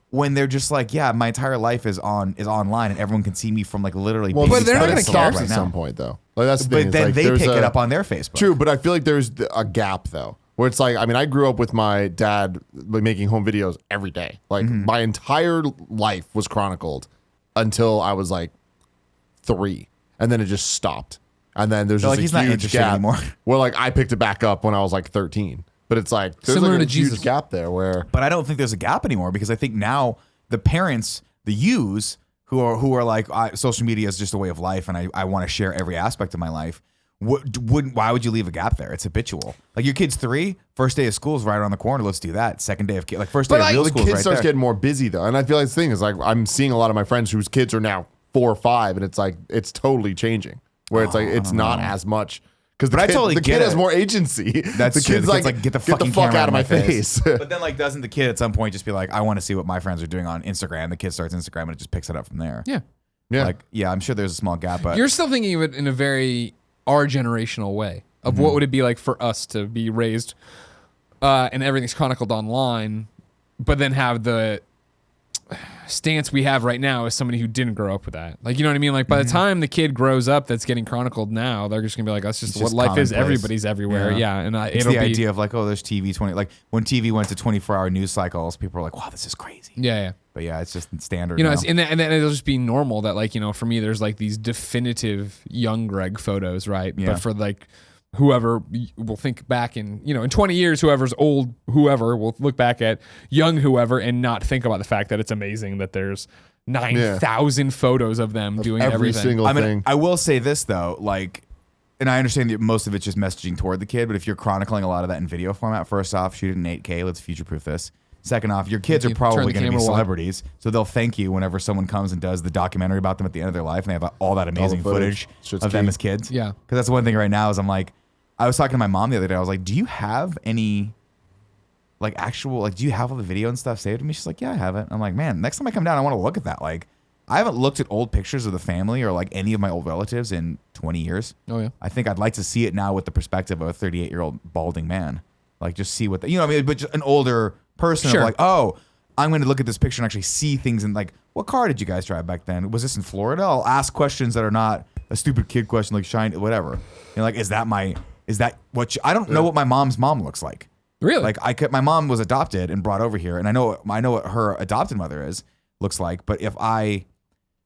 when they're just like, my entire life is online and everyone can see me from like literally. Well, but they're not going to care at some point though. Like, that's the thing. But then like, they pick it up on their Facebook. True, but I feel like there's a gap though, where it's like, I mean, I grew up with my dad making home videos every day. Like my entire life was chronicled until I was like 3, and then it just stopped. And then there's just he's a not huge interested gap anymore. where like I picked it back up when I was like 13. But it's like there's Similar like a to Jesus. huge gap there where. But I don't think there's a gap anymore, because I think now the parents, the yous who are like, social media is just a way of life, and I want to share every aspect of my life. Why would you leave a gap there? It's habitual. Like, your kid's 3, first day of school is right around the corner. Let's do that. Second day of first day of real the school is kid right starts there. getting more busy though, and I feel like the thing is like I'm seeing a lot of my friends whose kids are now 4 or 5, and it's like it's totally changing. Where it's like it's not as much because But I totally the get kid it. has more agency. That's the true. kid's The kid's like, get the fucking fuck camera out of my face. But then, like, doesn't the kid at some point just be like, I want to see what my friends are doing on Instagram? The kid starts Instagram and it just picks it up from there. Yeah. Yeah. Like, I'm sure there's a small gap, but You're still thinking of it in a very our generational way of what would it be like for us to be raised and everything's chronicled online, but then have the stance we have right now as somebody who didn't grow up with that. Like, you know what I mean? Like, by the time the kid grows up that's getting chronicled now, they're just gonna be like, that's just It's what just life is. commonplace. Everybody's everywhere. Yeah. And it's it'll the be idea of like, oh, there's TV 20. Like, when TV went to 24-hour news cycles, people were like, wow, this is crazy. yeah. But it's just standard. You know, now. and then it'll just be normal that, like, for me, there's like these definitive young Greg photos, right? Yeah. But for like whoever will think back in 20 years, whoever's old, whoever will look back at young whoever and not think about the fact that it's amazing that there's 9,000 photos of them doing every everything. single thing. I will say this though, like, and I understand that most of it's just messaging toward the kid, but if you're chronicling a lot of that in video format, first off, shoot it in 8K. Let's future-proof this. Second off, your kids are Turn probably the going to be camera wide. celebrities, so they'll thank you whenever someone comes and does the documentary about them at the end of their life, and they have all that amazing footage. footage Shit's of them key. as kids. Yeah. Because that's one thing right now is I'm like, I was talking to my mom the other day. I was like, do you have any, like, actual, like, do you have all the video and stuff saved to me? She's like, yeah, I have it. I'm like, man, next time I come down, I want to look at that. Like, I haven't looked at old pictures of the family or like any of my old relatives in 20 years. Oh, yeah. I think I'd like to see it now with the perspective of a 38-year-old balding man. Like, just see what what I mean? But just an older person Sure. of like, oh, I'm going to look at this picture and actually see things and like, what car did you guys drive back then? Was this in Florida? I'll ask questions that are not a stupid kid question like shine, whatever. Like, is that what I don't know what my mom's mom looks like. Really? Like, my mom was adopted and brought over here, and I know what her adopted mother looks like. But if I,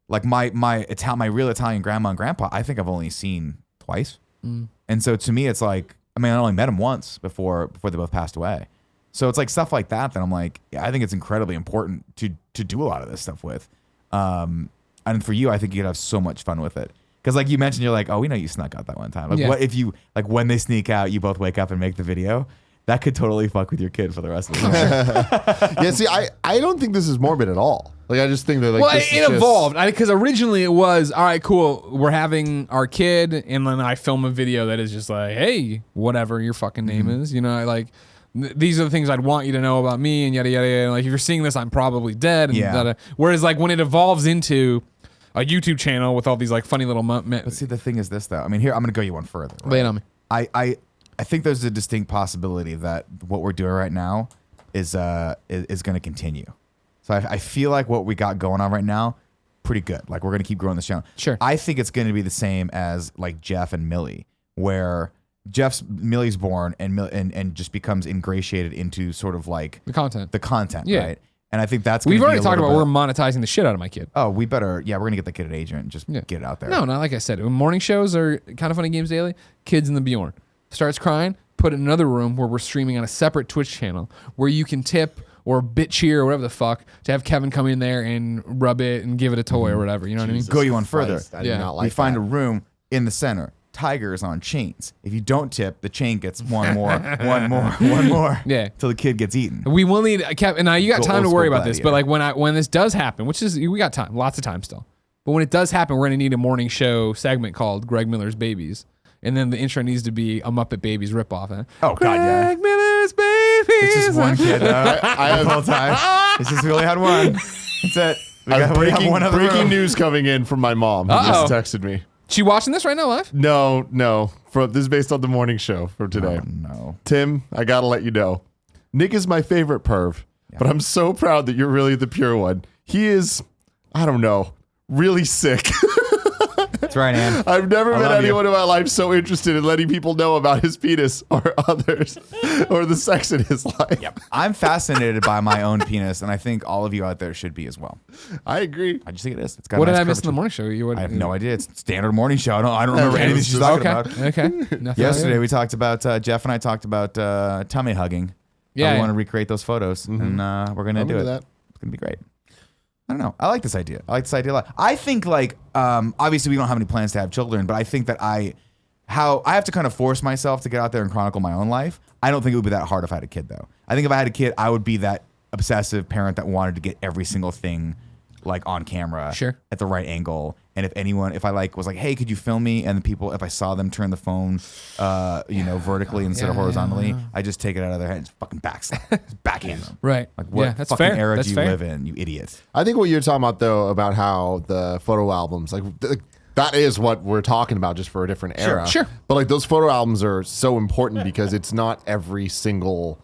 like, my real Italian grandma and grandpa, I think I've only seen twice. And so to me, it's like, I mean, I only met them once before they both passed away. So it's like stuff like that I'm like, yeah, I think it's incredibly important to do a lot of this stuff with. And for you, I think you'd have so much fun with it. Because like you mentioned, you're like, oh, we know you snuck out that one time. Like, Yeah. what if you, like, when they sneak out, you both wake up and make the video? that could totally fuck with your kid for the rest of the day. Yeah, see, I don't think this is morbid at all. Like, I just think that, like, Well, this it is evolved because originally it was, all right, cool. We're having our kid, and then I film a video that is just like, hey, whatever your fucking name is, like these are the things I'd want you to know about me, and yada yada yada. Like, if you're seeing this, I'm probably dead. And Yeah. Whereas, like, when it evolves into a YouTube channel with all these like funny little, But see, the thing is this though. I mean, here I'm gonna go you one further. Right? lay it on me. I think there's a distinct possibility that what we're doing right now is going to continue. So I feel like what we got going on right now, pretty good. Like, we're going to keep growing this channel. Sure. I think it's going to be the same as like Jeff and Millie, where Millie's born and just becomes ingratiated into sort of like The content. yeah. Right? And I think that's gonna We've be already a talked little about bit- we're monetizing the shit out of my kid. Oh, we better. Yeah, we're gonna get the kid at agent and just get it out there. No, not like I said. Morning shows are Kind of Funny Games Daily. Kids in the Bjorn. Starts crying, put it in another room where we're streaming on a separate Twitch channel where you can tip or bit cheer or whatever the fuck to have Kevin come in there and rub it and give it a toy or whatever. You know what I mean? Go you one further. Christ, I do Yeah. not like We find that. a room in the center. Tigers on chains. If you don't tip, the chain gets one more, Yeah. till the kid gets eaten. We will need Kevin. And now you got Go time to old worry school about this, but gladiator. like when this does happen, which is we got time, lots of time still. But when it does happen, we're gonna need a morning show segment called Greg Miller's Babies, and then the intro needs to be a Muppet Babies ripoff. Oh, God, yeah. Greg Miller's Babies. It's just one kid. I have the whole time. It's just we only had one. That's it. We have one other breaking room. news coming in from my mom, who Uh-oh. just texted me. She watching this right now live? No. This is based on the morning show from today. Oh, no. Tim, I gotta let you know. Nick is my favorite perv, but I'm so proud that you're really the pure one. He is, I don't know, really sick. That's right, Ann. I've never met love you. anyone in my life so interested in letting people know about his penis or others or the sex in his life. Yep. I'm fascinated by my own penis, and I think all of you out there should be as well. I agree. I just think it is. It's got What a did nice I miss in the curvature. morning show? I have no idea. It's standard morning show. I don't remember Okay. anything she's talking about. Okay. Nothing Yesterday like we talked about Jeff and I talked about tummy hugging. Yeah, we yeah. want to recreate those photos, and we're gonna I'm do into it. that. It's gonna be great. I don't know. I like this idea. I like this idea a lot. I think like obviously we don't have any plans to have children, but I think that I have to kind of force myself to get out there and chronicle my own life. I don't think it would be that hard if I had a kid though. I think if I had a kid, I would be that obsessive parent that wanted to get every single thing like on camera Sure. at the right angle. And if I like was like, hey, could you film me? And the people, if I saw them turn the phone, vertically instead of horizontally, I just take it out of their head and just fucking backhand them. Right. Like what Yeah, that's fucking fair. era That's do you fair. live in, you idiot? I think what you're talking about, though, about how the photo albums, that is what we're talking about, just for a different era. Sure. But like those photo albums are so important because it's not every single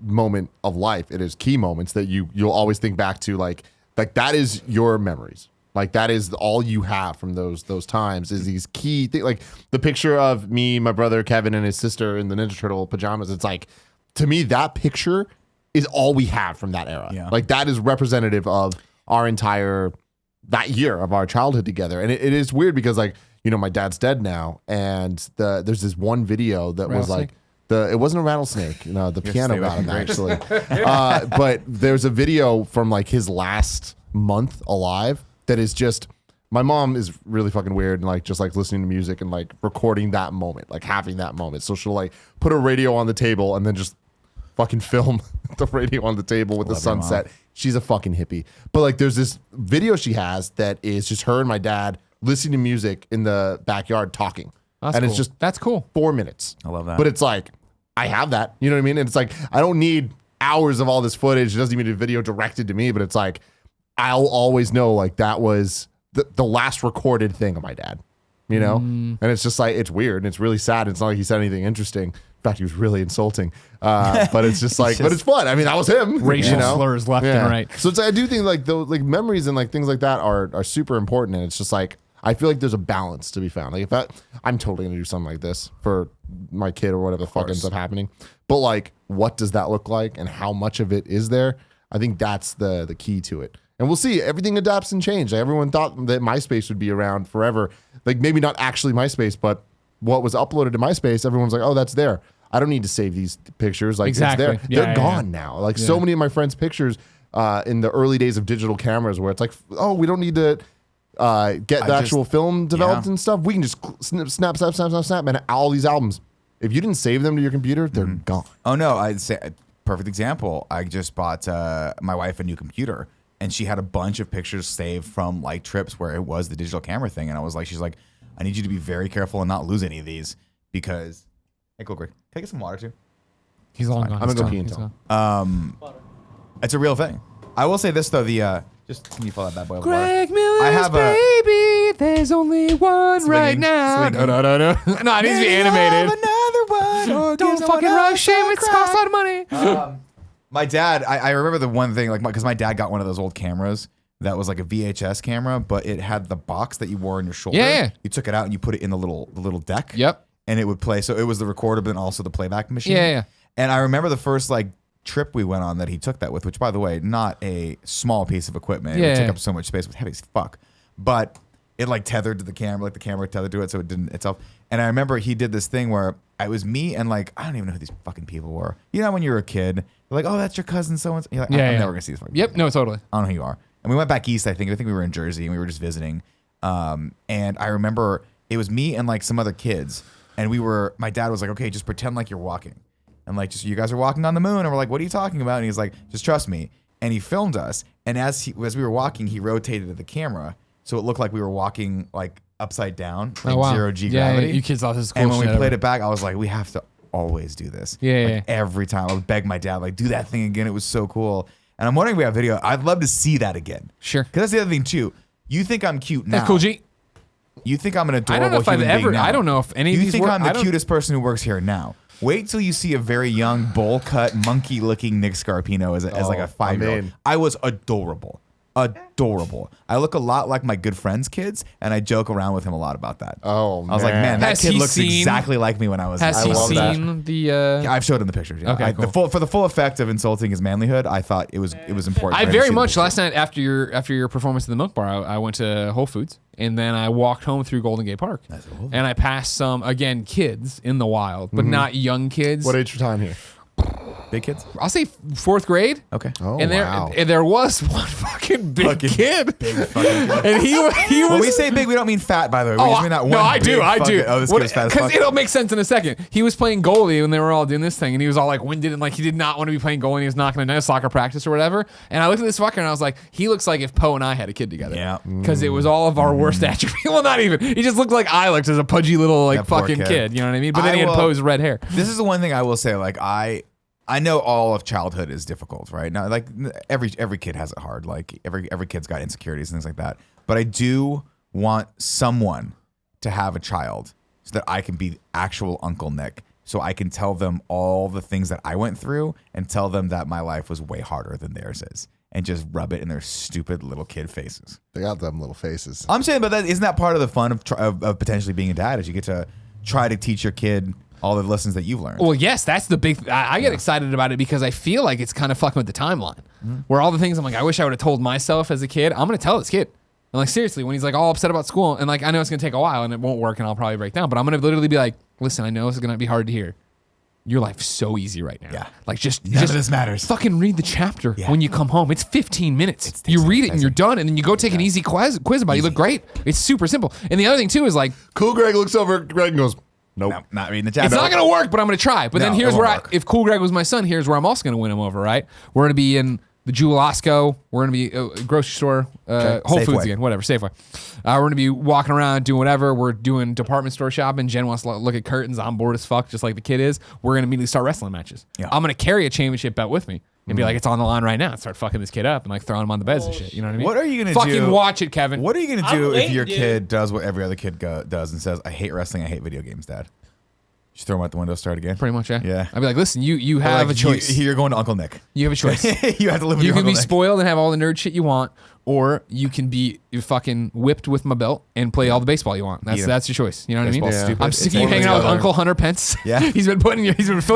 moment of life. It is key moments that you'll always think back to. Like that is your memories. Like that is all you have from those times is these key things. Like the picture of me, my brother Kevin, and his sister in the Ninja Turtle pajamas. It's like, to me, that picture is all we have from that era. Yeah. Like that is representative of our entire that year of our childhood together. And it is weird because like, my dad's dead now, and there's this one video that was like it wasn't a rattlesnake, the piano stay away got him from actually. But there's a video from like his last month alive that is just, my mom is really fucking weird and like just like listening to music and like recording that moment, like having that moment. So she'll like put a radio on the table and then just fucking film the radio on the table with the Love your mom. sunset. She's a fucking hippie. But like there's this video she has that is just her and my dad listening to music in the backyard talking. That's and cool. it's just That's cool. 4 minutes. I love that. But it's like, I have that. You know what I mean? And it's like, I don't need hours of all this footage. It doesn't even need a video directed to me, but it's like, I'll always know like that was the last recorded thing of my dad, And it's just like, it's weird and it's really sad. It's not like he said anything interesting. In fact, he was really insulting. But it's just like, but it's fun. I mean, that was him. Racial slurs left and right. So I do think like those like memories and like things like that are super important. And it's just like, I feel like there's a balance to be found. Like I'm totally gonna do something like this for my kid or whatever the fuck ends up happening. But like, what does that look like and how much of it is there? I think that's the key to it. And we'll see. Everything adapts and changes. Like, everyone thought that MySpace would be around forever. Like maybe not actually MySpace, but what was uploaded to MySpace, everyone's like, oh, that's there. I don't need to save these pictures. Like Exactly. it's there. Yeah, They're gone now. Like so many of my friends' pictures in the early days of digital cameras where it's like, oh, we don't need to get the actual film developed and stuff. We can just snap, and all these albums If you didn't save them to your computer, they're gone. Oh no, I'd say perfect example. I just bought my wife a new computer, and she had a bunch of pictures saved from like trips where it was the digital camera thing, and I was like, she's like, I need you to be very careful and not lose any of these because. Hey, cool, Greg. Can I get some water too? He's long gone. I'm gonna go pee and talk. It's a real thing. I will say this though. Just can you follow that bad boy? Greg Miller's I have a baby. There's only one right Swinging, now. swinging. No. No, it needs to be animated. Another one. Or Don't gives fucking someone rush else him. a It's crack. cost a lot of money. My dad, I remember the one thing, like, because my dad got one of those old cameras that was like a VHS camera, but it had the box that you wore on your shoulder. Yeah. You took it out and you put it in the little deck. Yep. And it would play. So it was the recorder, but then also the playback machine. Yeah. And I remember the first like trip we went on that he took that with, which by the way, not a small piece of equipment. It would take up so much space. It was heavy as fuck. But it like tethered to the camera, like the camera tethered to it, so it didn't itself. And I remember he did this thing where it was me and like, I don't even know who these fucking people were. You know when you're a kid, you're like, oh, that's your cousin so-and-so. You're like, I'm never going to see this fucking Yep. people. No, totally. I don't know who you are. And we went back east, I think we were in Jersey, and we were just visiting. And I remember it was me and like some other kids. And my dad was like, okay, just pretend like you're walking. And like, just you guys are walking on the moon. And we're like, what are you talking about? And he's like, just trust me. And he filmed us. And as we were walking, he rotated the camera. So it looked like we were walking like upside down, like 0 G gravity. Yeah, you kids thought this was cool. And when we shit played ever. it back, I was like, we have to always do this. Yeah. Every time I would beg my dad, like, do that thing again. It was so cool. And I'm wondering if we have video. I'd love to see that again. Sure. Because that's the other thing too. You think I'm cute now. That's cool, G. You think I'm an adorable I don't know if I've human being ever. now. I don't know if any of You these think work. I'm I the don't- cutest person who works here now. Wait till you see a very young, bowl-cut, monkey-looking Nick Scarpino as like a 5-year-old. I was adorable. Adorable. I look a lot like my good friend's kids, and I joke around with him a lot about that. Oh, I was like, man, that Has kid he looks seen- exactly like me when I was. Has I he love that. seen the? Yeah, I've showed him the pictures. Yeah. Okay, cool. For the full effect of insulting his manlyhood, I thought it was important. I for him to very see the much picture. last night after your performance in the Milk Bar, I went to Whole Foods and then I walked home through Golden Gate Park, and I passed some kids in the wild, but not young kids. What age for time here? Big kids. I'll say 4th grade. Okay. Oh, And wow. there was one fucking big kid, and he was. When we say big, we don't mean fat, by the way. We just mean that one. no, I do. Oh, this kid is fat as fuck. Because it'll make sense in a second. He was playing goalie when they were all doing this thing, and he was all like winded and like he did not want to be playing goalie. And he was not going to know soccer practice or whatever. And I looked at this fucker and I was like, he looks like if Poe and I had a kid together. Yeah. Because it was all of our worst attributes. Well, not even. He just looked like I looked as a pudgy little like That poor fucking kid. kid. You know what I mean? But then he had Poe's red hair. This is the one thing I will say. Like I know all of childhood is difficult, right? Now, like every kid has it hard. Like every kid's got insecurities and things like that. But I do want someone to have a child so that I can be actual Uncle Nick. So I can tell them all the things that I went through and tell them that my life was way harder than theirs is, and just rub it in their stupid little kid faces. They got them little faces. I'm saying, but isn't that part of the fun of potentially being a dad? Is you get to try to teach your kid all the lessons that you've learned. Well, yes, that's the big. I get excited about it because I feel like it's kind of fucking with the timeline, where all the things I'm like, I wish I would have told myself as a kid. I'm gonna tell this kid, and like seriously, when he's like all upset about school, and like I know it's gonna take a while and it won't work, and I'll probably break down, but I'm gonna literally be like, listen, I know this is gonna be hard to hear. Your life's so easy right now. Yeah. Like just None of this matters. Fucking read the chapter Yeah. when you come home. It's 15 minutes. You read it and you're done, and then you go take an easy quiz about it. You look great. It's super simple. And the other thing too is like, Cool Greg looks over at Greg and goes, nope. No, not reading the chapter. it's not going to work, but I'm going to try. But then No, here's it where won't work. if Cool Greg was my son, here's where I'm also going to win him over, right? We're going to be in the Jewel Osco. We're going to be grocery store, Whole Foods Safeway. again, whatever, Safeway. We're going to be walking around doing whatever. We're doing department store shopping. Jen wants to look at curtains. I'm bored as fuck, just like the kid is. We're going to immediately start wrestling matches. Yeah. I'm going to carry a championship belt with me and be like, it's on the line right now, and start fucking this kid up and like throwing him on the beds and shit. You know what I mean? What are you gonna fucking do? watch it, Kevin? What are you going to I'm do if waiting, your dude. kid does what every other kid does and says, I hate wrestling, I hate video games, Dad? Just throw him out the window, start again? Pretty much, yeah. Yeah. I'd be like, listen, you have Like, a choice. You're going to Uncle Nick. You have a choice. You have to live with You your can Uncle be Nick. spoiled and have all the nerd shit you want, or you can be fucking whipped with my belt and play all the baseball you want. Yeah. That's your choice. You know what I mean? Baseball's Yeah. stupid. I'm sick of you It's hanging out with always Uncle Hunter Pence. Yeah. he's been filling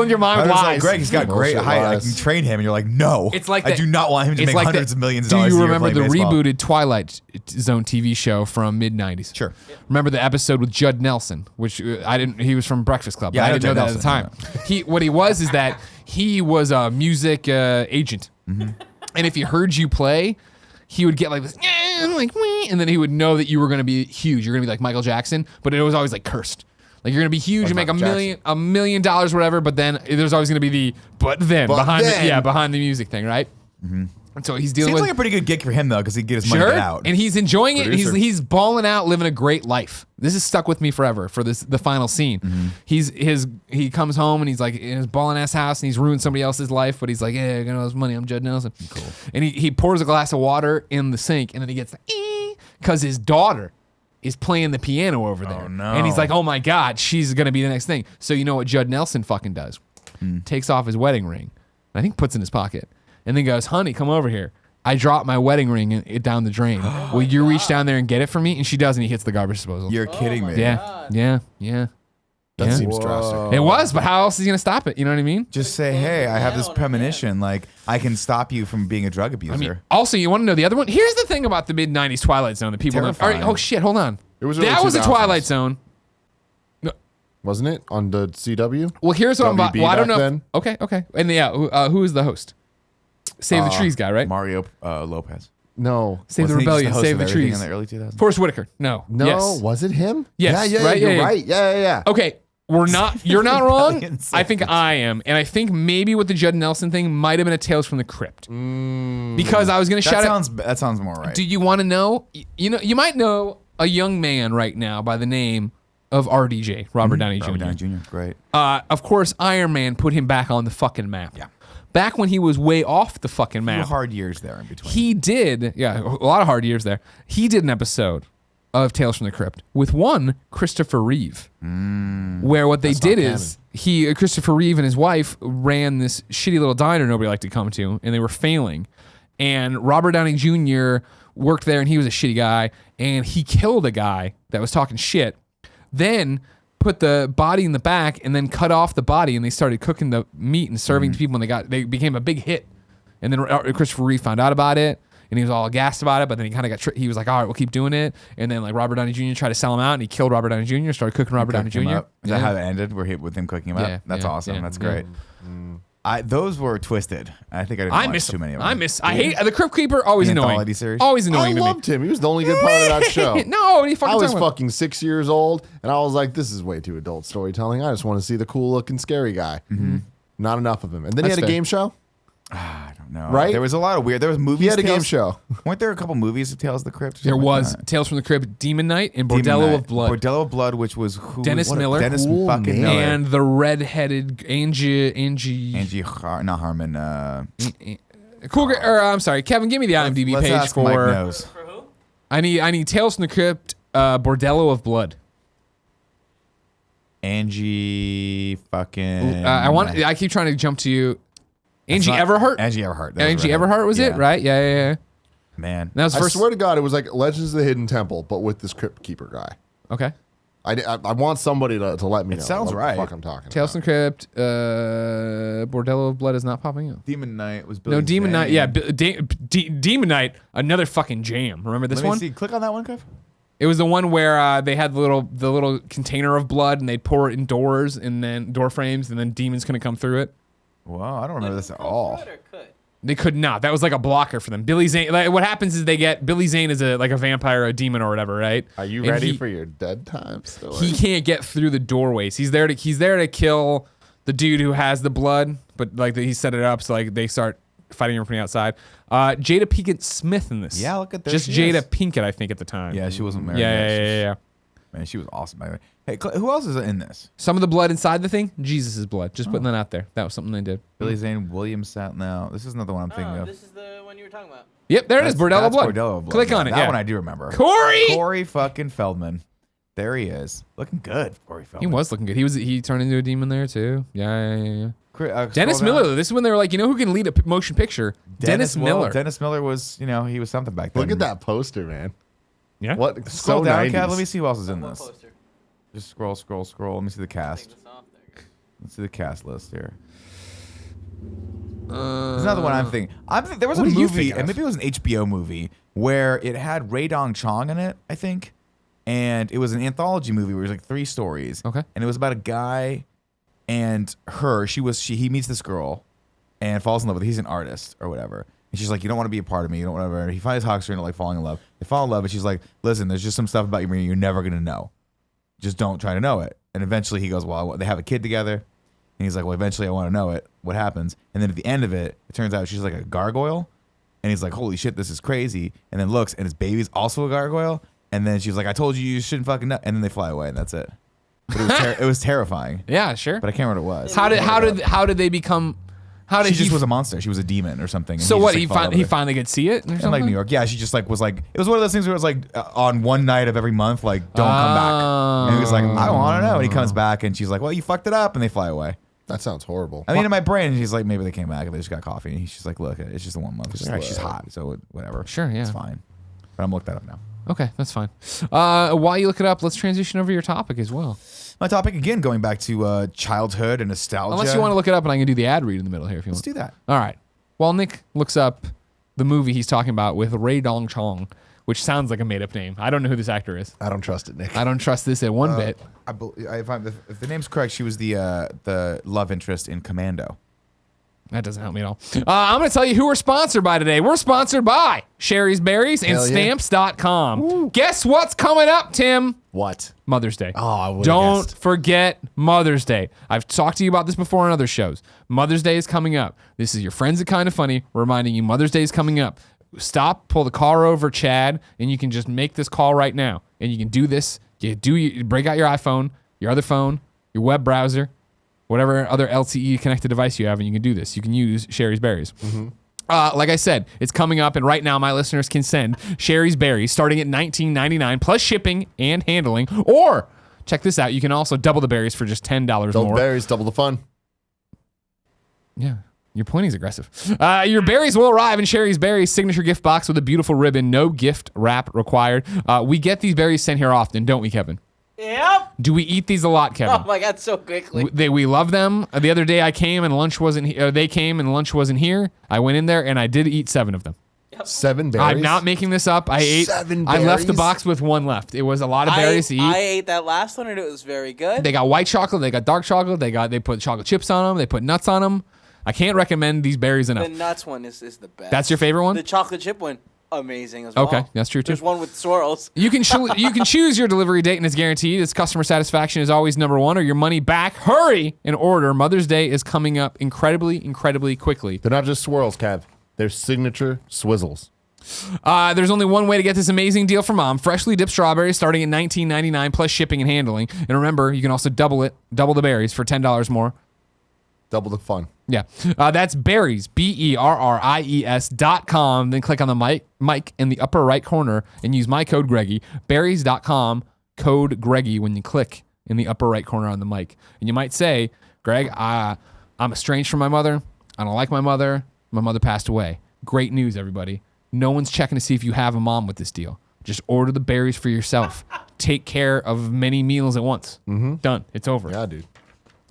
your mind I with was lies. like, Greg, he's got great Bullshit height. I lies. can train him. And you're like, no. It's like I that- do not want him to it's make like hundreds that- of millions of Do dollars you a year remember the playing baseball. rebooted Twilight Zone TV show from mid '90s? Sure. Remember the episode with Judd Nelson, which I didn't. He was from Breakfast Club. Yeah, but I I know didn't know Judd that at the time. What he was is that he was a music agent, and if he heard you play, he would get like this, like, and then he would know that you were going to be huge. You're going to be like Michael Jackson, but it was always like cursed. Like you're gonna be huge and make Michael $1 million, whatever. But then there's always gonna be the behind the music thing, right? Mm-hmm. And so he's dealing Seems with like a pretty good gig for him though, because he get his money out. and he's enjoying Producer. it. He's balling out, living a great life. This has stuck with me forever. For the final scene, he comes home and he's like in his balling ass house and he's ruined somebody else's life, but he's like, yeah, I got all this money. I'm Judd Nelson. Cool. And he pours a glass of water in the sink and then he gets the because his daughter is playing the piano over there. Oh, no. And he's like, oh my God, she's gonna be the next thing. So you know what Judd Nelson fucking does? Takes off his wedding ring, and I think puts it in his pocket, and then goes, honey, come over here. I dropped my wedding ring down the drain. Will you reach down there and get it for me? And she does, and he hits the garbage disposal. You're kidding me. Yeah. That seems drastic. It was, but how else is he gonna stop it? You know what I mean? Just say, hey, I have this premonition. Like, I can stop you from being a drug abuser. I mean, also, you want to know the other one? Here's the thing about the mid '90s Twilight Zone that people don't. All right, oh shit, hold on. It was that early was a 2000s. Twilight Zone. Wasn't it on the CW? Well, here's what I'm about. WB Well, I don't back know. then? Okay. And who is the host? Save the Trees guy, right? Mario Lopez. No. Save the Wasn't he just Rebellion. host Save of the everything Trees. in the early 2000s? Forrest Whitaker. No. No, Yes. was it him? Yes, Yeah, right? you're Yeah, yeah. right. Yeah. Okay. You're not wrong. Rebellion, I think I am. And I think maybe with the Judd Nelson thing might have been a Tales from the Crypt. Because I was going to shout out. That sounds more right. Do you want to know? You know, you might know a young man right now by the name of RDJ, Robert Downey Jr. Robert Downey Jr. Great. Of course, Iron Man put him back on the fucking map. Yeah. Back when he was way off the fucking Few map. hard years there in between. He did, a lot of hard years there. He did an episode of Tales from the Crypt with one Christopher Reeve, where what they did is Christopher Reeve and his wife ran this shitty little diner nobody liked to come to, and they were failing. And Robert Downey Jr. worked there, and he was a shitty guy, and he killed a guy that was talking shit. Then put the body in the back, and then cut off the body, and they started cooking the meat and serving to people, and they became a big hit. And then Christopher Reeve found out about it, and he was all gassed about it, but then he kind of he was like, all right, we'll keep doing it. And then like Robert Downey Jr. tried to sell him out, and he killed Robert Downey Jr., started cooking Robert Downey Jr. Is that how it ended? With him cooking him up? That's awesome. That's great. Those were twisted. I think I didn't watch too many of them. I hate the Crypt Keeper. Always The annoying. anthology series? Always I annoying to me. loved him. He was the only good part of that show. No, what are you fucking I was talking about? fucking 6 years old, and I was like, this is way too adult storytelling. I just want to see the cool looking scary guy. Not enough of him. And then That's he had a fair. game show. I don't know. Right? There was a lot of weird. There was movies. He had a game Tales- show. Weren't there a couple movies of Tales of the Crypt? or There something like was that? Tales from the Crypt, Demon Knight, and Demon Bordello Knight. of Blood. Bordello of Blood, which was who? Dennis what- Miller. Dennis Cool fucking name. Miller. And the red-headed Angie. Not Harmon. Cool. Or I'm sorry, Kevin. Give me the IMDb Let's page ask Mike for. knows. For who? I need Tales from the Crypt, Bordello of Blood. Angie fucking. I keep trying to jump to you. Angie Everhart. Angie Everhart. That was Angie right. Everhart was it, right? Yeah. Man. That was the I first. swear to God, it was like Legends of the Hidden Temple, but with this Crypt Keeper guy. Okay. I want somebody to let me know. sounds what right. the fuck I'm talking Tales from about. the Crypt, Bordello of Blood is not popping up. Demon Knight was Billy No, Demon Knight. Yeah, Zane. Demon Knight. Another fucking jam. Remember this Let me one? see. Click on that one, Kev. It was the one where they had the little container of blood, and they'd pour it in doors and then door frames, and then demons couldn't come through it. Wow, I don't remember this at all. Could or could? They could not. That was like a blocker for them. Billy Zane. Like, what happens is they get Billy Zane is a vampire, or a demon, or whatever, right? Are you And ready for your dead time story? He can't get through the doorways. He's there to kill the dude who has the blood, but like he set it up so like they start fighting him from the outside. Jada Pinkett Smith in this. Yeah, look at this. Just Jada Pinkett, I think, at the time. Yeah, she wasn't married. Yeah. Man, she was awesome. By the way. Hey, who else is in this? Some of the blood inside the thing, Jesus' blood. Just putting that out there. That was something they did. Billy Zane, William Sat. No, this is not the one I'm thinking of. This is the one you were talking about. Yep, there it is. Bordello That's Blood. Bordello Blood. Click on it. That Yeah. one I do remember. Corey fucking Feldman. There he is. Looking good, Corey He Feldman. was looking good. He turned into a demon there too. Yeah. Dennis Scroll down. Miller. This is when they were like, you know who can lead a motion picture? Dennis Miller. Dennis Miller was, he was something back then. Look at that poster, man. Yeah. What? Scroll So down, 90s. Kat. Let me see who else is in One this. poster. Just scroll. Let me see the Take cast. this off there. Let's see the cast list here. There's another one I'm thinking. There was a what do you movie, think of? and maybe it was an HBO movie, where it had Ray Dong Chong in it, I think. And it was an anthology movie where it was like 3 stories. Okay. And it was about a guy and her. He meets this girl and falls in love with her. He's an artist or whatever. And she's like, you don't want to be a part of me. You don't want to. He finds talks her into like falling in love. They fall in love, and she's like, listen, there's just some stuff about you you're never gonna know. Just don't try to know it. And eventually he goes, well, they have a kid together. And he's like, well, eventually I want to know it. What happens? And then at the end of it, it turns out she's like a gargoyle. And he's like, holy shit, this is crazy. And then looks, and his baby's also a gargoyle. And then she's like, I told you shouldn't fucking know. And then they fly away, and that's it. But it was terrifying. Yeah, sure. But I can't remember what it was. How did they become? How did she just was a monster? She was a demon or something. So what? He finally could see it or something? In like New York. Yeah, she just like was like, it was one of those things where it was like on one night of every month, like don't come back. And he was like, I want to know. And he comes back, and she's like, well, you fucked it up, and they fly away. That sounds horrible. I mean, in my brain, she's like, maybe they came back and they just got coffee. And she's like, look, it's just a 1 month. She's, like, she's hot, so whatever. Sure, yeah. It's fine. But I'm gonna look that up now. Okay, that's fine. While you look it up, let's transition over your topic as well. My topic, again, going back to childhood and nostalgia. Unless you want to look it up, and I can do the ad read in the middle here if you want. Let's do that. All right. While Nick looks up the movie he's talking about with Ray Dong Chong, which sounds like a made-up name. I don't know who this actor is. I don't trust it, Nick. I don't trust this at one bit. If the name's correct, she was the love interest in Commando. That doesn't help me at all. I'm going to tell you who we're sponsored by today. We're sponsored by Sherry's Berries and Stamps.com. Ooh. Guess what's coming up, Tim? What? Mother's Day. Oh, I would've Don't guessed. forget Mother's Day. I've talked to you about this before on other shows. Mother's Day is coming up. This is your friends at Kinda Funny reminding you Mother's Day is coming up. Stop, pull the car over, Chad, and you can just make this call right now. And you can do this. You break out your iPhone, your other phone, your web browser, whatever other LTE connected device you have, and you can do this. You can use Sherry's Berries. Mm-hmm. Like I said, it's coming up, and right now my listeners can send Sherry's Berries starting at $19.99 plus shipping and handling. Or, check this out, you can also double the berries for just $10 more. Double berries, double the fun. Yeah. Your pointing's aggressive. Your berries will arrive in Sherry's Berries signature gift box with a beautiful ribbon. No gift wrap required. We get these berries sent here often, don't we, Kevin? Yep. Do we eat these a lot, Kevin? Oh my God, so quickly. We love them. The other day I came and lunch wasn't here. They came and lunch wasn't here. I went in there and I did eat 7 of them. Yep. 7 berries? I'm not making this up. I ate 7 I left the berries? box with 1 left. It was a lot of berries to eat. I ate that last one and it was very good. They got white chocolate. They got dark chocolate. They put chocolate chips on them. They put nuts on them. I can't recommend these berries enough. The nuts one is the best. That's your favorite one? The chocolate chip one, amazing as well. Okay, that's true too. There's one with swirls. You can choose your delivery date and it's guaranteed. It's customer satisfaction is always number 1 or your money back. Hurry and order. Mother's Day is coming up incredibly quickly. They're not just swirls, Kev. They're signature swizzles. There's only one way to get this amazing deal for mom. Freshly dipped strawberries starting at $19.99 plus shipping and handling. And remember, you can also double the berries for $10 more. Double the fun. Yeah. That's berries, berries.com. Then click on the mic in the upper right corner and use my code Greggy. Berries.com, code Greggy when you click in the upper right corner on the mic. And you might say, Greg, I'm estranged from my mother. I don't like my mother. My mother passed away. Great news, everybody. No one's checking to see if you have a mom with this deal. Just order the berries for yourself. Take care of many meals at once. Mm-hmm. Done. It's over. Yeah, dude.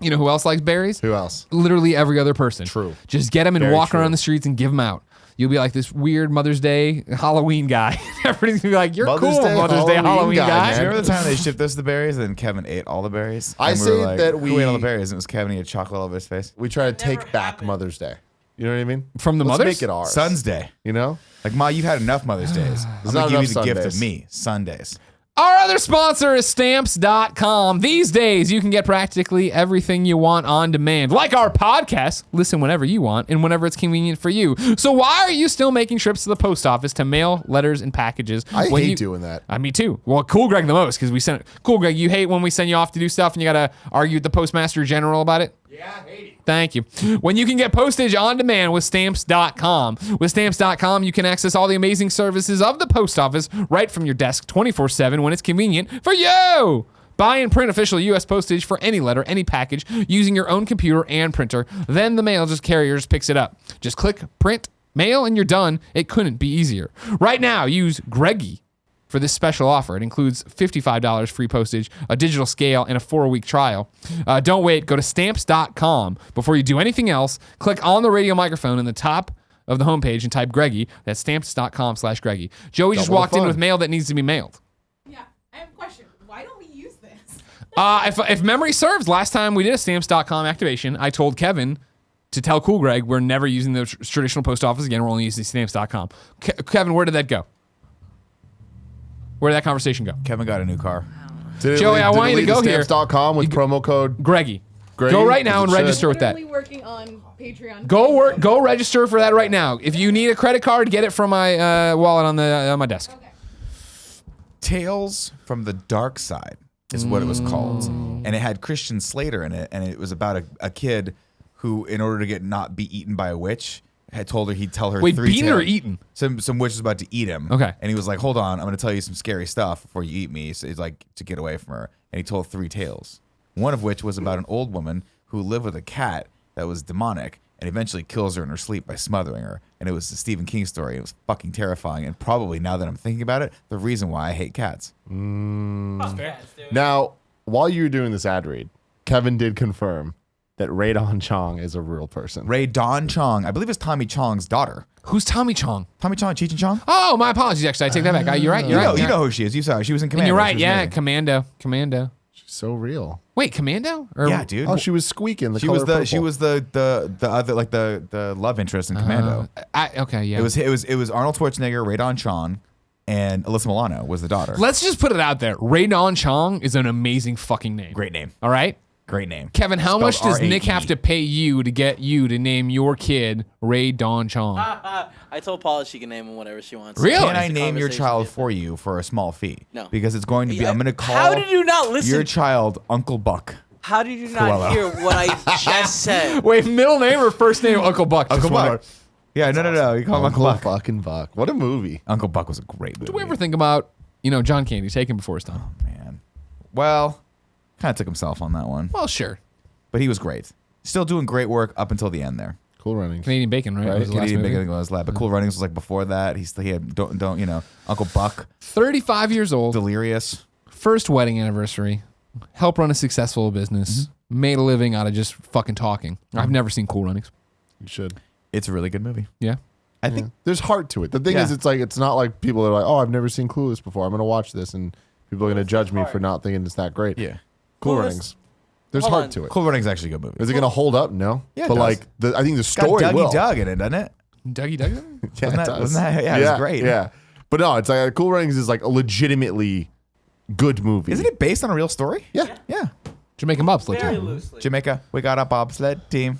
You know who else likes berries? Who else? Literally every other person. True. Just get them and Very walk true. around the streets and give them out. You'll be like this weird Mother's Day Halloween guy. Everybody's gonna be like, you're Mother's cool, Day Mother's Day Halloween Halloween guy, guy. man. Remember the time they shipped us the berries and then Kevin ate all the berries? I And we say were like, that who ate all the berries? And it was Kevin. He had chocolate all over his face. We try to take back Mother's Day. You know what I mean? From the Let's mothers? make it ours. Sun's Day. You know? Like, Ma, you've had enough Mother's Days. I'm not going to give you the enough gift of Sundays. me, Sundays. Our other sponsor is Stamps.com. These days, you can get practically everything you want on demand. Like our podcast, listen whenever you want and whenever it's convenient for you. So why are you still making trips to the post office to mail letters and packages? I hate doing that. Me too. Well, Cool Greg the most because we sent it. Cool Greg, you hate when we send you off to do stuff and you got to argue with the postmaster general about it? Yeah, I hate it. Thank you. When you can get postage on demand with Stamps.com. With Stamps.com, you can access all the amazing services of the post office right from your desk 24/7 when it's convenient for you. Buy and print official U.S. postage for any letter, any package, using your own computer and printer. Then the mail carrier just picks it up. Just click, print, mail, and you're done. It couldn't be easier. Right now, use Greggy for this special offer. It includes $55 free postage, a digital scale, and a 4-week trial. Don't wait. Go to Stamps.com. Before you do anything else, click on the radio microphone in the top of the homepage and type Greggy. That's Stamps.com/Greggy. Joey just Double the walked in fun. with mail that needs to be mailed. Yeah, I have a question. Why don't we use this? If memory serves, last time we did a Stamps.com activation, I told Kevin to tell Cool Greg we're never using the traditional post office again. We're only using Stamps.com. Kevin, where did that go? Where did that conversation go? Kevin got a new car. Joey, I want you to go here. Stamps.com with promo code Greggy. Greggy, Go right now as and it should. register with that. Literally working on Patreon. Go register for that right now. If you need a credit card, get it from my wallet on my desk. Okay. Tales from the Dark Side is what it was called, and it had Christian Slater in it, and it was about a kid who, in order to get not be eaten by a witch, had told her he'd tell her Wait, 3 beaten tales. or eaten? Some witch was about to eat him. Okay. And he was like, hold on, I'm going to tell you some scary stuff before you eat me. So he's like, to get away from her. And he told 3 tales. One of which was about an old woman who lived with a cat that was demonic and eventually kills her in her sleep by smothering her. And it was a Stephen King story. It was fucking terrifying. And probably, now that I'm thinking about it, the reason why I hate cats. Now, while you were doing this ad read, Kevin did confirm that Ray Don Chong is a real person. Ray Don Chong, I believe it's Tommy Chong's daughter. Who's Tommy Chong? Tommy Chong, Cheech and Chong? Oh, my apologies. Actually, I take that back. You're right. You're right. You know who she is. You saw her. She was in Commando. And you're right. She was Yeah, amazing. Commando. She's so real. Wait, Commando? Or, Yeah, dude. Oh, she was squeaking. She was the other, like the love interest in Commando. Okay, yeah. It was Arnold Schwarzenegger, Ray Don Chong, and Alyssa Milano was the daughter. Let's just put it out there. Ray Don Chong is an amazing fucking name. Great name. All right? Great name. Kevin, how much Spelled does Nick R-A-E. have to pay you to get you to name your kid Ray Don Chong? I told Paula she can name him whatever she wants. Really? Can I It's a name your conversation child with for you for a small fee? No. Because it's going to be, I'm going to call How did you not listen? your child Uncle Buck. How did you not Coelho. hear what I just said? Wait, middle name or first name Uncle Buck? Uncle Just one Buck. Yeah, no. You call him Uncle Buck. fucking Buck. What a movie. Uncle Buck was a great movie. Do we ever think about, John Candy taken before his time? Man. Well, kind of took himself on that one. Well, sure. But he was great. Still doing great work up until the end there. Cool Runnings. Canadian Bacon, right? Right. Was the last Canadian movie. Bacon was last, but Cool Runnings was like before that. He had Uncle Buck, 35 years old. Delirious. First wedding anniversary. Helped run a successful business. Made a living out of just fucking talking. I've never seen Cool Runnings. You should. It's a really good movie. Yeah. I think There's heart to it. The thing Yeah. is, it's not like people are like, oh, I've never seen Clueless before. I'm going to watch this, and people are going to judge me for not thinking it's that great. yeah. Cool Clueless- Runnings. There's Hold heart on. to it. Cool Runnings is actually a good movie. Is it going to hold up? No. Yeah, it but does. like, I think the It's got story Dougie will. Doug in it, doesn't it? Dougie Doug? Yeah, Wasn't it that- does. wasn't that- yeah, it was great. Yeah. But no, it's like Cool Runnings is like a legitimately good movie. Isn't it based on a real story? Yeah. Yeah. Jamaican bobsled Very team. loosely. Jamaica, we got a bobsled team.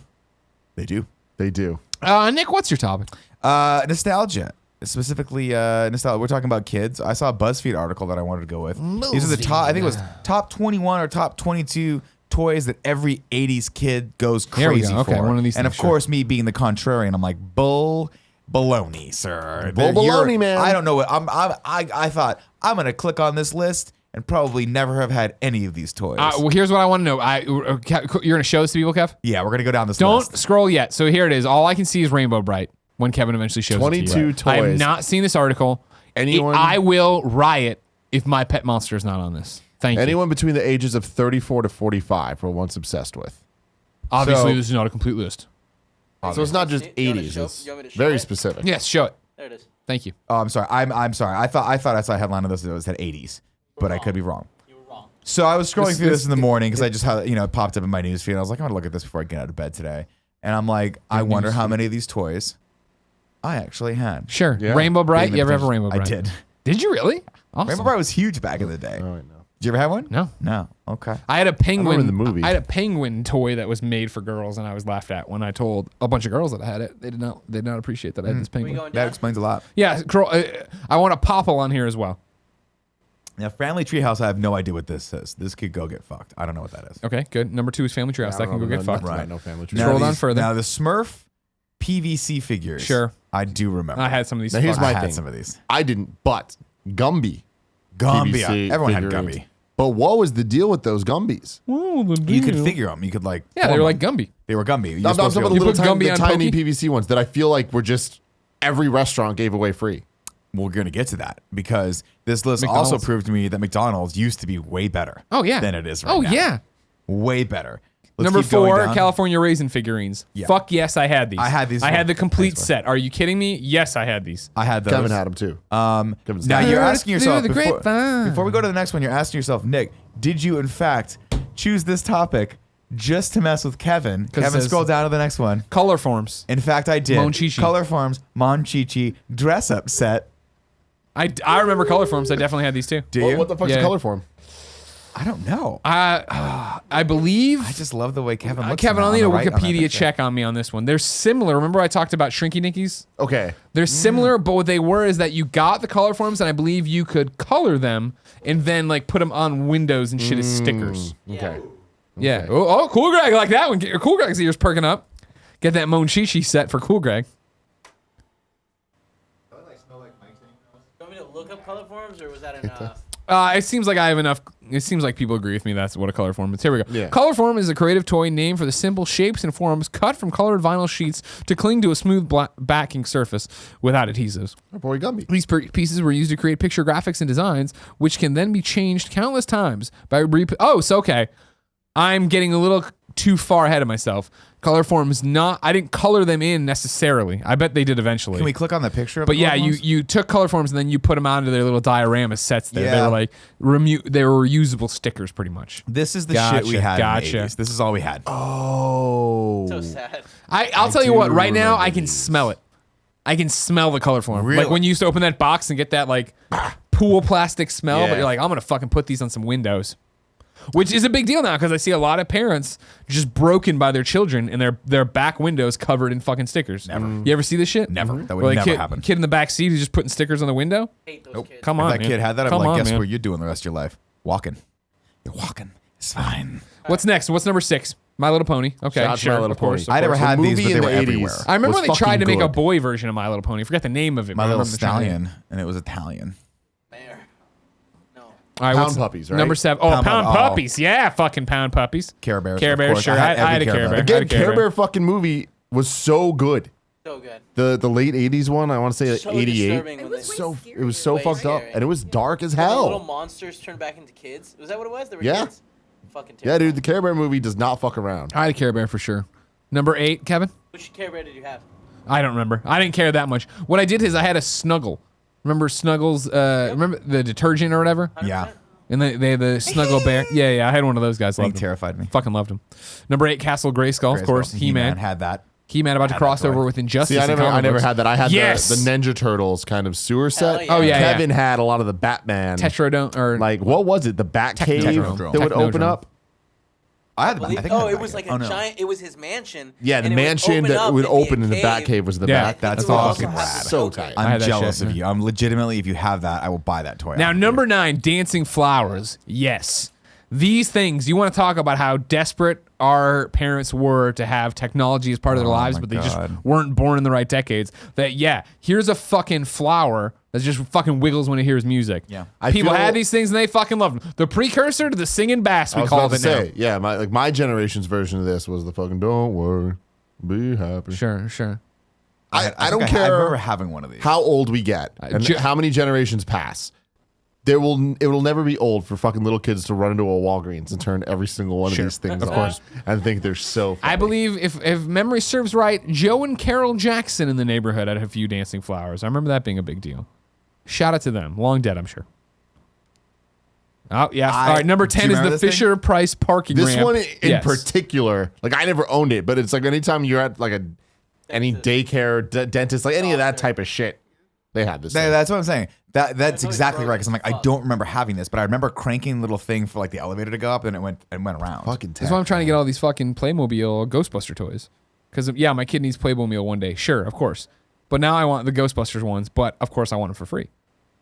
They do. They do. Nick, what's your topic? Nostalgia. Specifically, nostalgia. We're talking about kids. I saw a BuzzFeed article that I wanted to go with. These are the top, I think it was top 21 or top 22 toys that every 80s kid goes Here we crazy go. Okay, for. one of these and things, of course, me being the contrarian, I'm like, baloney, sir. Baloney, man. I don't know what I thought I'm gonna click on this list and probably never have had any of these toys. Well, here's what I want to know. You're going to show this to people, Kev? Yeah, we're gonna go down this Don't list. scroll yet. So here it is. All I can see is Rainbow Bright when Kevin eventually shows it to 22 you. I have toys. not seen this article. Anyone- I will riot if my pet monster is not on this. Thank you. Anyone between the ages of 34 to 45 were once obsessed with. Obviously, So- this is not a complete list. So it's not just You want me to 80s. show- It's you want me to show very it? specific. Yes, show it. There it is. Thank you. Oh, I'm sorry. I'm sorry. I thought I saw a headline of this that said 80s, but I could be wrong. You were wrong. So I was scrolling This- through this this- in the morning because I just had it popped up in my newsfeed. And I was like, I'm gonna look at this before I get out of bed today. And I'm like, I wonder how many of these toys I actually had. Sure. Yeah. Rainbow Bright. Being You ever have a the- Rainbow Bright? I did. Did you really? Awesome. Rainbow Bright was huge back in the day. Oh, I know. Did you ever have one? No. No. Okay. I had a penguin. in the movie. I had a penguin toy that was made for girls, and I was laughed at when I told a bunch of girls that I had it. They did not appreciate that I had this We penguin. going That down? explains a lot. Yeah, I want a popple on here as well. Now, Family Treehouse, I have no idea what this is. This could go get fucked. I don't know what that is. Okay, good. Number 2 is Family Treehouse. That can go get fucked. Right. No family tree. Now Scroll down these- further. Now, the Smurf PVC figures. Sure. I do remember. I had some of these. Now, here's I my had thing. some of these. I didn't, but Gumby. Gumby. PVC Everyone had figurines. Gumby. But what was the deal with those Gumbies? You could figure them. You could like. Yeah, they form were like them. Gumby. They were Gumby. I'm talking about the You little put Gumby on tiny Pokey? PVC ones that I feel like were just every restaurant gave away free. We're going to get to that because this list McDonald's. also proved to me that McDonald's used to be way better. Oh yeah. Than it is right Oh now. yeah. Way better. Let's Number keep going 4, down. California raisin figurines. Yeah. Fuck yes, I had these. I had these I as well. had the complete Thanks, bud. set. Are you kidding me? Yes, I had these. I had those. Kevin had them too. Kevin's Now not. you're Heard asking through yourself the grapevine. before we go to the next one. You're asking yourself, Nick, did you in fact choose this topic just to mess with Kevin? 'Cause it Kevin, says- scroll down to the next one. Color forms. In fact, I did. Monchichi. Color Farms Monchichi dress up set. I remember color forms. I definitely had these too. Do you? What the fuck's Yeah. the color form? I don't know. I believe. I just love the way Kevin looks. Kevin, I'll need a on that Wikipedia picture. check on me on this one. They're similar. Remember I talked about Shrinky Nickies? Okay. They're similar, but what they were is that you got the color forms, and I believe you could color them and then like put them on windows and shit as stickers. Okay. Yeah. Oh, Cool Greg, I like that one. Cool Greg's ears perking up. Get that Monchichi set for Cool Greg. You want me to look up color forms, or was that enough? It seems like I have enough. It seems like people agree with me. That's what a color form is. Here we go. Yeah. Color form is a creative toy name for the simple shapes and forms cut from colored vinyl sheets to cling to a smooth backing surface without adhesives. Boy Gumby. These pieces were used to create picture graphics and designs, which can then be changed countless times by okay. I'm getting a little too far ahead of myself. Color forms I didn't color them in necessarily. I bet they did eventually. Can we click on the picture? Of But the yeah, color forms? you took color forms and then you put them onto their little diorama sets there. They Yeah. were like they were reusable stickers pretty much. This is the Gotcha, shit we had. gotcha. In the 80s. This is all we had. Oh. So sad. I'll tell you what, right now remember I can these. smell it. I can smell the color form. Really? Like when you used to open that box and get that like pool plastic smell, but Yeah. you're like, I'm gonna fucking put these on some windows. Which is a big deal now because I see a lot of parents just broken by their children and their back windows covered in fucking stickers. Never. You ever see this shit? Never. That would Where, like, never happen. Kid in the back seat who's just putting stickers on the window. Hate those kids. Come If on, that man. kid had that, I'd be Come like, on, guess man. what you're doing the rest of your life? Walking. You're walking. It's fine. What's next? What's number 6? My Little Pony. Okay, Shout out to sure, My Little of course. Pony. I never The had these, movie but they in were the 80s. everywhere. I remember was they tried to fucking make a good. boy version of My Little Pony. I forgot the name of it. My but I Little remember trying to- Stallion, and it was Italian. Mayor. No. All right, Pound what's puppies, right? Number 7. Oh, Pound Pound Pup- oh. Puppies. Yeah, fucking Pound Puppies. Care Bears. Care of Bears, course. sure. I I had a Care Bear. Again, Care Bear fucking movie was so good. So good. The late 80s one, I want to say like So 88. disturbing It when was they- way So scary. it was so Way fucked up, scary. and it was dark as The little hell. monsters turned back into kids. Was that what it was? They were Yeah. kids? Fucking Yeah, dude, the Care Bear movie does not fuck around. I had a Care Bear for sure. Number 8, Kevin? Which Care Bear did you have? I don't remember. I didn't care that much. What I did is I had a Snuggle. Remember Snuggles? Remember the detergent or whatever? 100%? Yeah. And they had the Snuggle Bear. Yeah, I had one of those guys. Thing Loved him. terrified me. Fucking loved him. Number 8, Castle Grayskull, of course. He-Man. had that. He-Man about to Had cross that toy. over with Injustice. See, I and never comic books. had that. I had Yes! the Ninja Turtles kind of sewer set. yeah. Oh, yeah, Kevin had a lot of the Batman. Tetrodome or Like, what was it? The Bat Cave Technodrome. that would open Technodrome. up? I had. I think I had Oh, the it was like Batman. a Oh, no. giant. It was his mansion. Yeah, the and it would mansion open that up would and be a open in the Bat Cave was the Yeah, Bat. that's It would also fucking have rad. the So tailgate. tight. I had I'm that jealous shit, of you. I'm legitimately, if you have that, I will buy that toy. Now, off number 9, Dancing Flowers. Yes. These things, you want to talk about how desperate our parents were to have technology as part of their lives, my but they just God. weren't born in the right decades. That, yeah, here's a fucking flower that just fucking wiggles when it hears music. Yeah. I People feel- had these things and they fucking loved them. The precursor to the singing bass, I we was call about it to now. say, yeah, my generation's version of this was the fucking "Don't worry, be happy." Sure. I think don't I care remember having one of these. how old we get and Ju- how many generations pass. It will never be old for fucking little kids to run into a Walgreens and turn every single one of these things Of on course. and think they're so funny. I believe, if memory serves right, Joe and Carol Jackson in the neighborhood had a few dancing flowers. I remember that being a big deal. Shout out to them. Long dead, I'm sure. Oh, yeah. All right, number Do you 10 is remember the this thing? Fisher Price parking This ramp. one in Yes. particular, like I never owned it, but it's like anytime you're at like any daycare, dentist, like any of that type of shit, they had this. thing. That's what I'm saying. That's always exactly right. Because I'm like, I fuck. don't remember having this, but I remember cranking the little thing for like the elevator to go up, and it went around. Fucking That's why I'm trying to get all these fucking Playmobil Ghostbuster toys. Because, yeah, my kid needs Playmobil one day. Sure, of course. But now I want the Ghostbusters ones, but of course I want them for free.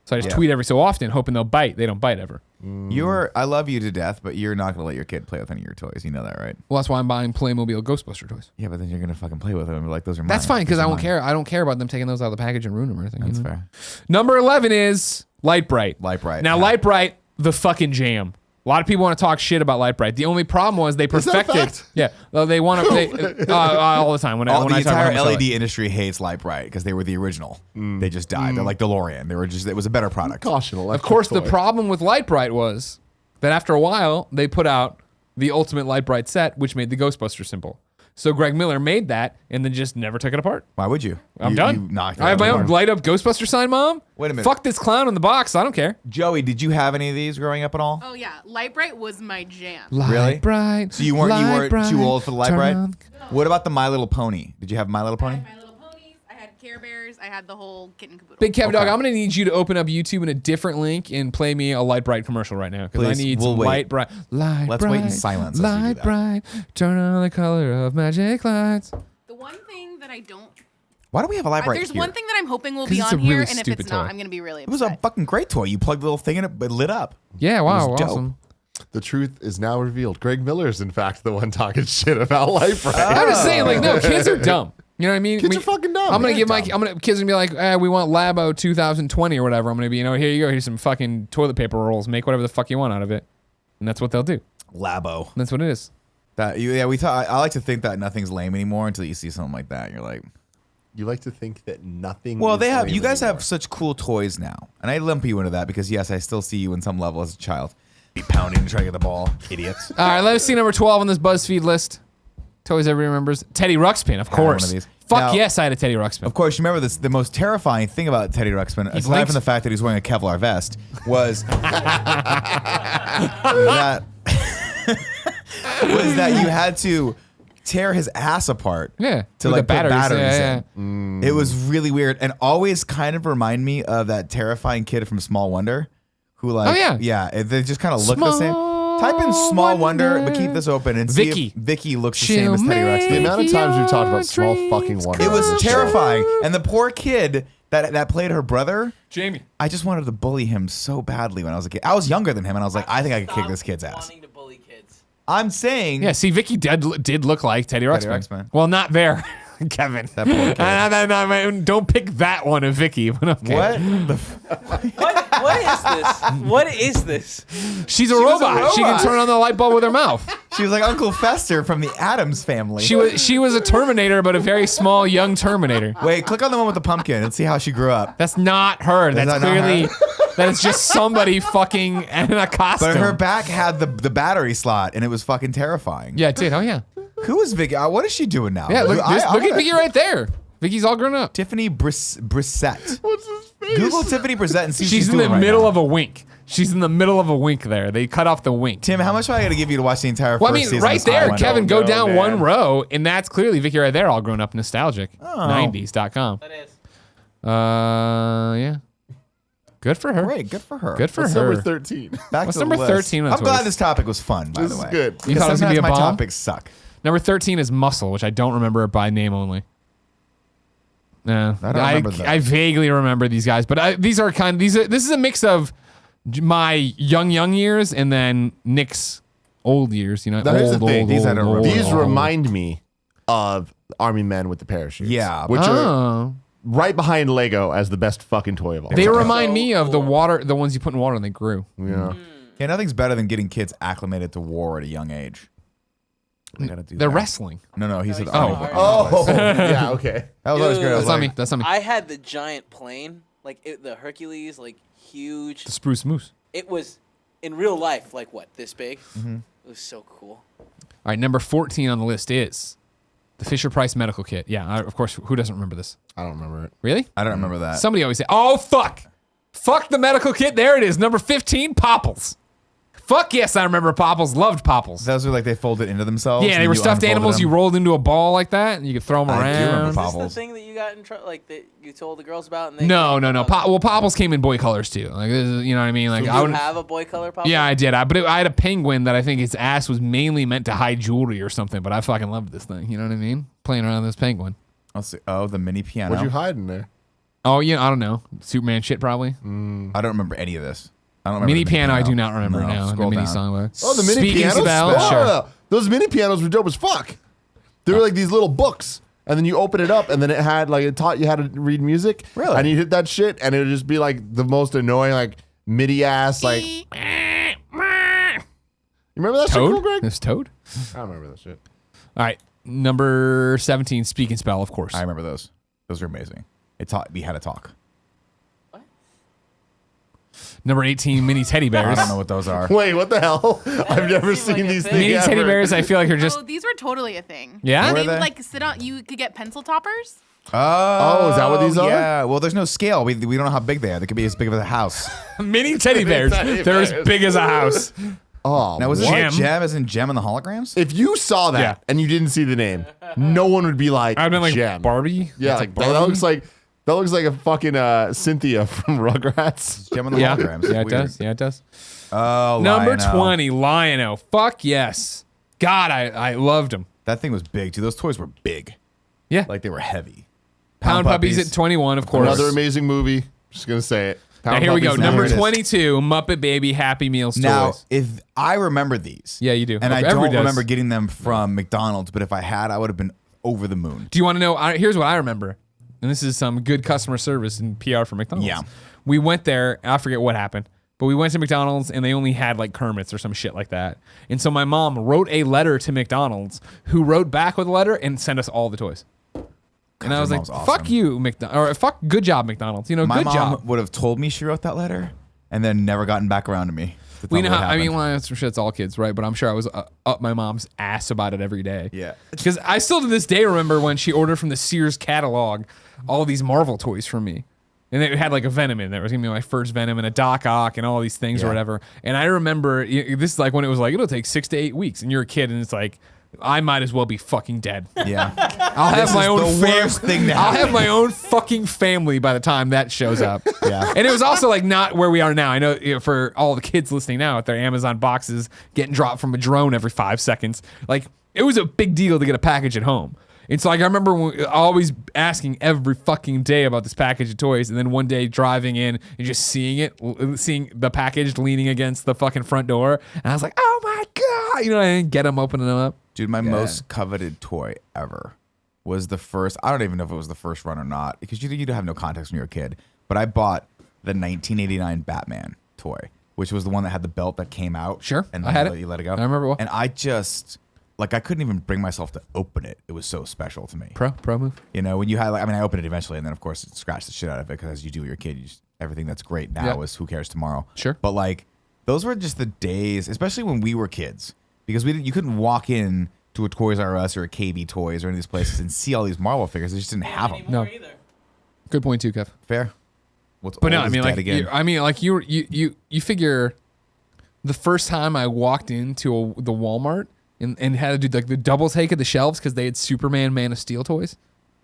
So I just Yeah. tweet every so often, hoping they'll bite. They don't bite ever. I love you to death, but you're not gonna let your kid play with any of your toys. You know that, right? Well, that's why I'm buying Playmobil Ghostbuster toys. Yeah, but then you're gonna fucking play with them and be like, those are mine. That's fine because Those I are won't mine. care. I don't care about them taking those out of the package and ruin them or anything. That's you know? fair. Number 11 is Light Bright. Light Bright, Now, yeah. Light Bright, the fucking jam. A lot of people want to talk shit about Light Bright. The only problem was they that a perfected. fact? Yeah, well, they want to all the time. When The I talk entire about how much I LED like- industry hates Light Bright because they were the original. They just died. They're like DeLorean. It was a better product. caution. Of course, the problem with Light Bright was that after a while they put out the ultimate Light Bright set, which made the Ghostbuster symbol. So Greg Miller made that and then just never took it apart. Why would you? I'm You done. knocked it I have out my of the own park. light up Ghostbuster sign, Mom. Wait a minute. Fuck this clown in the box. I don't care. Joey, did you have any of these growing up at all? Oh yeah, Light Bright was my jam. Light Really? Bright. So you weren't Light Bright, too old for the Light turn Bright? on- What about the My Little Pony? Did you have My Little I Pony? had My Little Ponies. I had Care Bears. I had the whole kit and caboodle. Big Kevin Dog, I'm going to need you to open up YouTube in a different link and play me a Light Bright commercial right now. Because I need some Light Bright. Let's wait in silence. Light Bright, turn on the color of magic lights. The one thing that I don't... Why do we have a Light Bright There's here? one thing that I'm hoping will 'Cause be it's a on here, really and if stupid it's not, toy. I'm going to be really It was upset. a fucking great toy. You plugged the little thing in it, but it lit up. Yeah, wow, was dope. awesome. The truth is now revealed. Greg Miller is, in fact, the one talking shit about Life Right. I'm just saying, like, no, kids are dumb. You know what I mean? Kids are fucking dumb. I'm gonna Yeah, give my dumb. kids gonna be like, we want Labo 2020 or whatever. I'm gonna be, here you go, here's some fucking toilet paper rolls. Make whatever the fuck you want out of it, and that's what they'll do. Labo. That's what it is. We thought. I like to think that nothing's lame anymore until you see something like that. And you're like, You like to think that nothing. well, is they have. lame You guys anymore. have such cool toys now, and I lump you into that because yes, I still see you in some level as a child, be pounding to try to get the ball, idiots. All right, let's see number 12 on this BuzzFeed list. Toys everybody remembers. Teddy Ruxpin, of I had one course. of these. Fuck Now- yes, I had a Teddy Ruxpin. Of course, you remember this. The most terrifying thing about Teddy Ruxpin, aside blinked. from the fact that he's wearing a Kevlar vest, was that was that you had to tear his ass apart. Yeah, To with like the put batteries, batteries yeah, in. It was really weird and always kind of remind me of that terrifying kid from Small Wonder, who like Oh, yeah. they just kind of look the same. Type in Small Wonder, but keep this open and see Vicky. if Vicky looks the She'll same as Teddy make Ruxpin. The amount of times we've talked about small dreams fucking wonders. It was on this show. terrifying, and the poor kid that played her brother. Jamie. I just wanted to bully him so badly when I was a kid. I was younger than him, and I was like, I think I could kick this kid's ass. Wanting to bully kids. I'm saying, Yeah, see, Vicky did look like Teddy Ruxpin. Ruxpin. Well, not there, Kevin. That poor kid. Don't pick that one of Vicky. But okay. what? What is this? What is this? She's a was a robot. She can robot. turn on the light bulb with her mouth. She was like Uncle Fester from the Addams Family. She was a Terminator, but a very small young Terminator. Wait, click on the one with the pumpkin and see how she grew up. That's not her. That's that not clearly her? that is just somebody fucking in a costume. But her back had the battery slot, and it was fucking terrifying. Yeah, it did. Oh yeah. Who is Vicky? What is she doing now? Yeah. Look I at wanna- Vicky right there. Vicky's all grown up. Tiffany Brissette. What's his face? Google Tiffany Brissette and see what She's in doing the right middle now. of a wink. She's in the middle of a wink there. They cut off the wink. Tim, how much do I got to give you to watch the entire Well, I first mean, season? right of Small there, Wonder? Kevin, go no, down man. one row, and that's clearly Vicky right there, all grown up, nostalgic. Oh. 90s.com. That is. Yeah. Good for her. Great, good for her. Good for What's her. number 13? Back What's to the number list. 13 on I'm glad toys? this topic was fun, by This the is way. good. You thought it was gonna Sometimes be a my bomb? topics suck. Number 13 is Muscle, which I don't remember by name only. No, I don't remember that. I vaguely remember these guys, but this is a mix of my young years and then Nick's old years. You know, Now, here's the old, thing. old, These I old, don't old, remember. These old. remind me of Army Men with the parachutes. Yeah. Which are Oh. right behind Lego as the best fucking toy of all They time. remind So me of the cool. water, the ones you put in water and they grew. Yeah. Yeah, nothing's better than getting kids acclimated to war at a young age. They gotta do They're that. wrestling. No, he said Oh. Army Boy. Oh, yeah, okay. That was always great. I Dude. was That's not me. like, That's not me. I had the giant plane, the Hercules, huge. The spruce moose. It was in real life, this big. Mm-hmm. It was so cool. All right, number 14 on the list is the Fisher Price medical kit. Yeah, of course. Who doesn't remember this? I don't remember it. Really? I don't remember that. Somebody always say, "Oh fuck, fuck the medical kit." There it is, number 15, Popples. Fuck yes, I remember Popples. Loved Popples. Those were like they folded into themselves. Yeah, and they were you stuffed unfolded animals. them. You rolled into a ball like that, and you could throw them I do remember around. Is this Popples. the thing that you got in trouble? That you told the girls about? And they No. Popples came in boy colors too. Like this is, you know what I mean? Like Did I you would. have a boy color Popple? Yeah, I did. I had a penguin that I think its ass was mainly meant to hide jewelry or something. But I fucking loved this thing. You know what I mean? Playing around with this penguin. I'll see. Oh, the mini piano. What'd you hide in there? Oh yeah, I don't know. Superman shit probably. I don't remember any of this. I don't remember Mini the piano, I do not remember No, now. The scroll mini down. song. Oh, the mini Speaking pianos? Spell, Oh, sure. those mini pianos were dope as fuck. They were like these little books. And then you open it up, and then it had it taught you how to read music. Really? And you hit that shit, and it would just be like the most annoying, MIDI ass, You remember that shit, Toad? cool, Greg? It's Toad. I don't remember that shit. All right, number 17, Speak and Spell, of course. I remember those. Those are amazing. It taught me how to talk. Number 18, Mini Teddy I Bears. don't know what those are. Wait, what the hell? I've never seem seen like a these thing. things. Mini Teddy ever. Bears, I feel like are just. Oh, these were totally a thing. Yeah? Were They they? would sit on. You could get pencil toppers. Oh, is that what these are? Yeah. Well, there's no scale. We don't know how big they are. They could be as big as a house. Mini Teddy Bears. Teddy They're as Bears. big as a house. Oh, Now, was it Gem. Gem as in Gem and the holograms? if you saw that Yeah. and you didn't see the name, no one would be like, I've been like Gem. Barbie. Yeah, It's like, Barbie. that looks like a fucking Cynthia from Rugrats. Gem and the Yeah, holograms. yeah, it Weird. does. Yeah, it does. Oh, Number Lion-O. 20, Lion-O. Fuck yes. God, I loved him. That thing was big, too. Those toys were big. Yeah. Like, they were heavy. Pound Puppies at 21, of course. Another amazing movie. Just gonna say it. Now Pound here we go. Puppies, Number There it is. 22, Muppet Baby Happy Meals Now, toys. if I remember these. Yeah, you do. And I Everybody don't does. remember getting them from McDonald's, but if I had, I would have been over the moon. Do you want to know? Here's what I remember. And this is some good customer service and PR for McDonald's. Yeah. We went there. I forget what happened. But we went to McDonald's and they only had like Kermit's or some shit like that. And so my mom wrote a letter to McDonald's, who wrote back with a letter and sent us all the toys. And I was your like, mom's fuck awesome. you, McDonald's. Or fuck, good job, McDonald's. You know, My good mom job. would have told me she wrote that letter and then never gotten back around to me. to tell We me know what how, I mean, happened. well, some shit's all kids, right? But I'm sure I was up my mom's ass about it every day. Yeah. Because I still to this day remember when she ordered from the Sears catalog all these Marvel toys from me. And it had like a Venom in there. It was gonna be my first Venom and a Doc Ock and all these things or Yeah. whatever. And I remember this is like when it was like, it'll take 6 to 8 weeks. And you're a kid and it's like, I might as well be fucking dead. Yeah. I'll have This my is own the worst thing to I'll happen. have my own fucking family by the time that shows up. Yeah. And it was also like not where we are now. I know, for all the kids listening now with their Amazon boxes getting dropped from a drone every 5 seconds. Like it was a big deal to get a package at home. And so like I remember always asking every fucking day about this package of toys, and then one day driving in and just seeing the package leaning against the fucking front door, and I was like, oh my god, I didn't get them, opening them up. Dude, my most coveted toy ever was the first. I don't even know if it was the first run or not, because you have no context when you're a kid. But I bought the 1989 Batman toy, which was the one that had the belt that came out. Sure, and I had then it. You let it go. I remember well. And I just I couldn't even bring myself to open it. It was so special to me. Pro move. When you had I opened it eventually, and then of course it scratched the shit out of it, because as you do with your kid, everything that's great now Yeah. is who cares tomorrow. Sure. But those were just the days, especially when we were kids, because you couldn't walk in to a Toys R Us or a KB Toys or any of these places and see all these Marvel figures. They just didn't have them. No. Good point too, Kev. Fair. What's But no, old I is mean, dead like, again. you figure the first time I walked into the Walmart and had to do like the double take of the shelves because they had Superman, Man of Steel toys.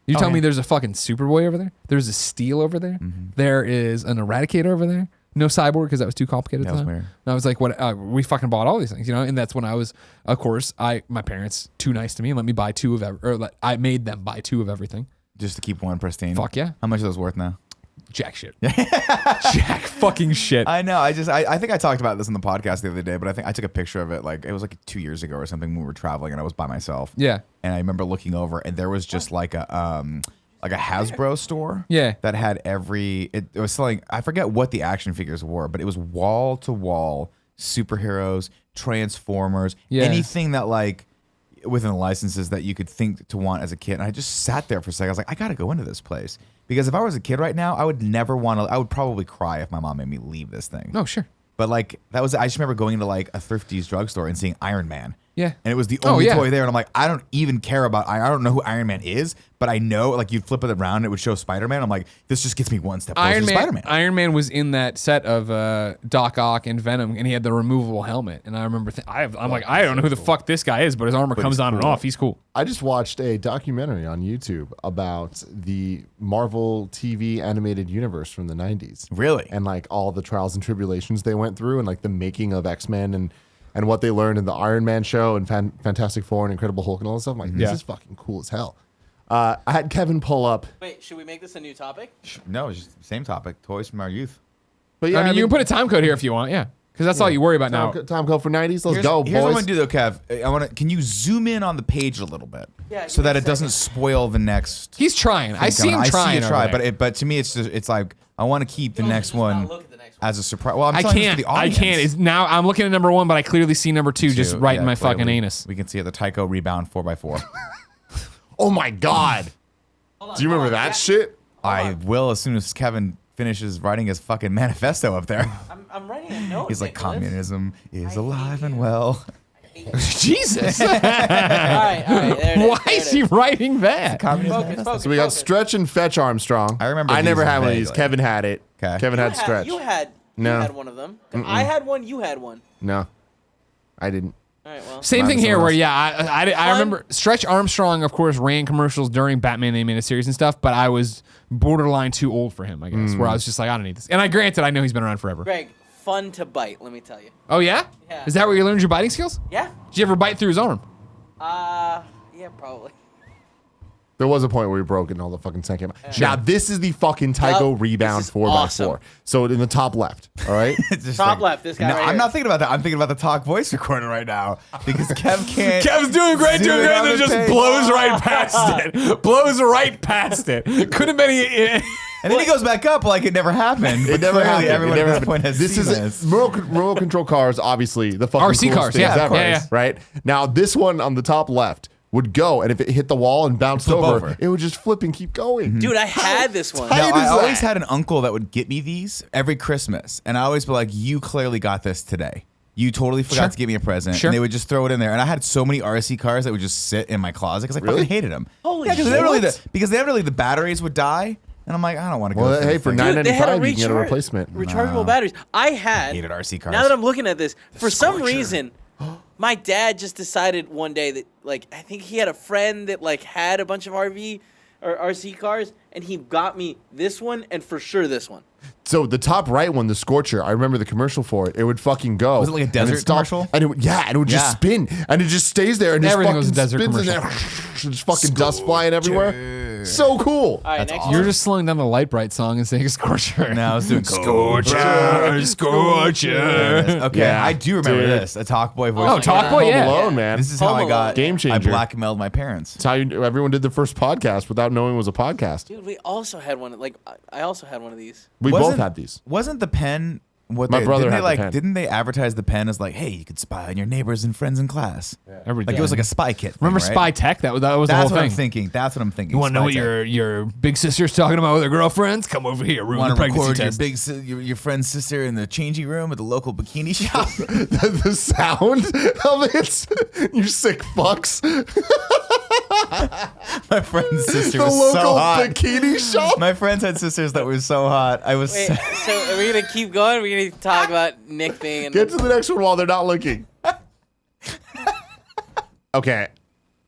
You tell me there's a fucking Superboy over there? There's a Steel over there? Mm-hmm. There is an Eradicator over there? No Cyborg because that was too complicated at That the was time. weird. And I was like, what? We fucking bought all these things, and that's when I was, of course, my parents too nice to me and let me buy two of I made them buy two of everything. Just to keep one pristine. Fuck yeah. How much are those worth now? Jack shit. Jack fucking shit. I know. I think I talked about this on the podcast the other day, but I think I took a picture of it. It was 2 years ago or something when we were traveling, and I was by myself. Yeah. And I remember looking over, and there was just like a Hasbro store. Yeah. That had it was selling. I forget what the action figures were, but it was wall to wall superheroes, Transformers, Yeah. anything that within the licenses that you could think to want as a kid. And I just sat there for a second. I was like, I got to go into this place. Because if I was a kid right now, I would never want to. I would probably cry if my mom made me leave this thing. No, sure. But I just remember going into a Thrifty's drugstore and seeing Iron Man. Yeah. And it was the Oh, only yeah. toy there. And I'm like, I don't even care about I don't know who Iron Man is, but I know you'd flip it around and it would show Spider-Man. I'm like, this just gets me one step closer to Spider-Man. Iron Man was in that set of Doc Ock and Venom, and he had the removable helmet. And I remember, I'm like, I don't know who the fuck this guy is, but his armor comes he's on and cool. off. He's cool. I just watched a documentary on YouTube about the Marvel TV animated universe from the 90s. Really? And all the trials and tribulations they went through, and the making of X-Men and what they learned in the Iron Man show and Fantastic Four and Incredible Hulk and all that stuff. I'm like, this Yeah. is fucking cool as hell. I had Kevin pull up. Wait, should we make this a new topic? No, it's just the same topic. Toys from our youth. But I mean, you can put a time code here if you want, yeah. Because that's all you worry about now. time code for 90s. Let's Here's go, what I boys. want to do though, Kev. Can you zoom in on the page a little bit? Yeah, So give me that a it doesn't second. spoil the next. He's trying. I see him I trying. see you try, over there. but to me, it's like I want to keep the You don't next just not one look at the next one. as a surprise. Well, I'm I telling this to can't. the I audience. can't. It's now I'm looking at number one, but I clearly see number two just right in my clearly. fucking anus. We can see it. The Tycho rebound 4x4. Oh my God. Do you remember that shit? I will as soon as Kevin finishes writing his fucking manifesto up there. I'm writing a note. He's like, Nicholas. communism is alive and well. Jesus. All right, there it is. Why is he writing that? Focus, So we got focus. Stretch and Fetch Armstrong. I remember I never these had one of these. vaguely. Kevin had it. 'Kay. Kevin had Stretch. You had No. one of them. I had one. You had one. No. I didn't. All right, well. Same thing Mine here, was where awesome. I remember Stretch Armstrong, of course, ran commercials during Batman the Animated Series and stuff, but I was borderline too old for him, I guess. Where I was just like, I don't need this. And granted, I know he's been around forever. Greg, fun to bite, let me tell you. Oh yeah? Yeah. Is that where you learned your biting skills? Yeah? Did you ever bite through his arm? Yeah, probably. There was a point where we broke it and all the fucking sand came out. Now, this is the fucking Tycho Yep, rebound this is 4x4. awesome. So in the top left, all right? It's just Top left, this guy No, right I'm here. not thinking about that. I'm thinking about the talk voice recorder right now because Kev can't. Kev's doing great, zoom in on and the just page. blows right past it. Blows right past it. Couldn't have been. And then he goes back up like it never happened. It But never clearly happened. Everyone It never at this point happened. has This seen is remote control cars, obviously the fucking RC coolest cars, things yeah, ever, yeah. right? Now this one on the top left would go, and if it hit the wall and bounced Flip over, over. it would just flip and keep going. Dude, I had this one. tight Now, is I always that? had an uncle that would get me these every Christmas, and I always be like, "You clearly got this today. You totally forgot Sure. to get me a present." Sure. And they would just throw it in there, and I had so many RC cars that would just sit in my closet because I Really? fucking hated them. Holy because shit. because inevitably the batteries would die, and I'm like, I don't want to go. Well, through hey, the for thing. $9.99 Dude, they had a you can get a recharge- replacement. rechargeable batteries. I had. hated RC cars. Now that I'm looking at this, for some reason, my dad just decided one day that, like, I think he had a friend that, like, had a bunch of RV or RC cars, and he got me this one and for sure this one. So the top right one, the Scorcher, I remember the commercial for it. It would fucking go. Was it like a and desert stopped, commercial? And it would, and it would just Yeah. spin, and it just stays there, and just Everything fucking was a desert spins in there. Just fucking dust flying everywhere. So cool. All right, next You're one. just slowing down the Light Bright song and saying Scorcher. No, I was doing Scorcher, Scorcher. Okay, Yeah, I do remember dude. this. A Talk Boy voice. Oh, Talk Boy, Home yeah. Alone, man. This is how Home I got Alone. Game I changer. blackmailed my parents. That's how everyone did their first podcast without knowing it was a podcast. Dude, we also had one. Like, I also had one of these. We both Wasn't- had these. Wasn't the pen what My brother didn't had they the like pen. didn't they advertise the pen as like, hey, you could spy on your neighbors and friends in class? Every Like day. it was like a spy kit. thing, Remember right? Spy Tech? That was the That's whole what thing. I'm thinking. That's what I'm thinking. You want to know what Spy tech. your big sister's talking about with her girlfriends? Come over here, ruin Want the to pregnancy record your test. big your friend's sister in the changing room at the local bikini shop? The sound of it, you sick fucks. My friend's sister The was local so hot. bikini shop. My friends had sisters that were so hot. I was. Wait, so are we gonna keep going? We're gonna talk about Nick being in. Get to the next one while they're not looking. Okay.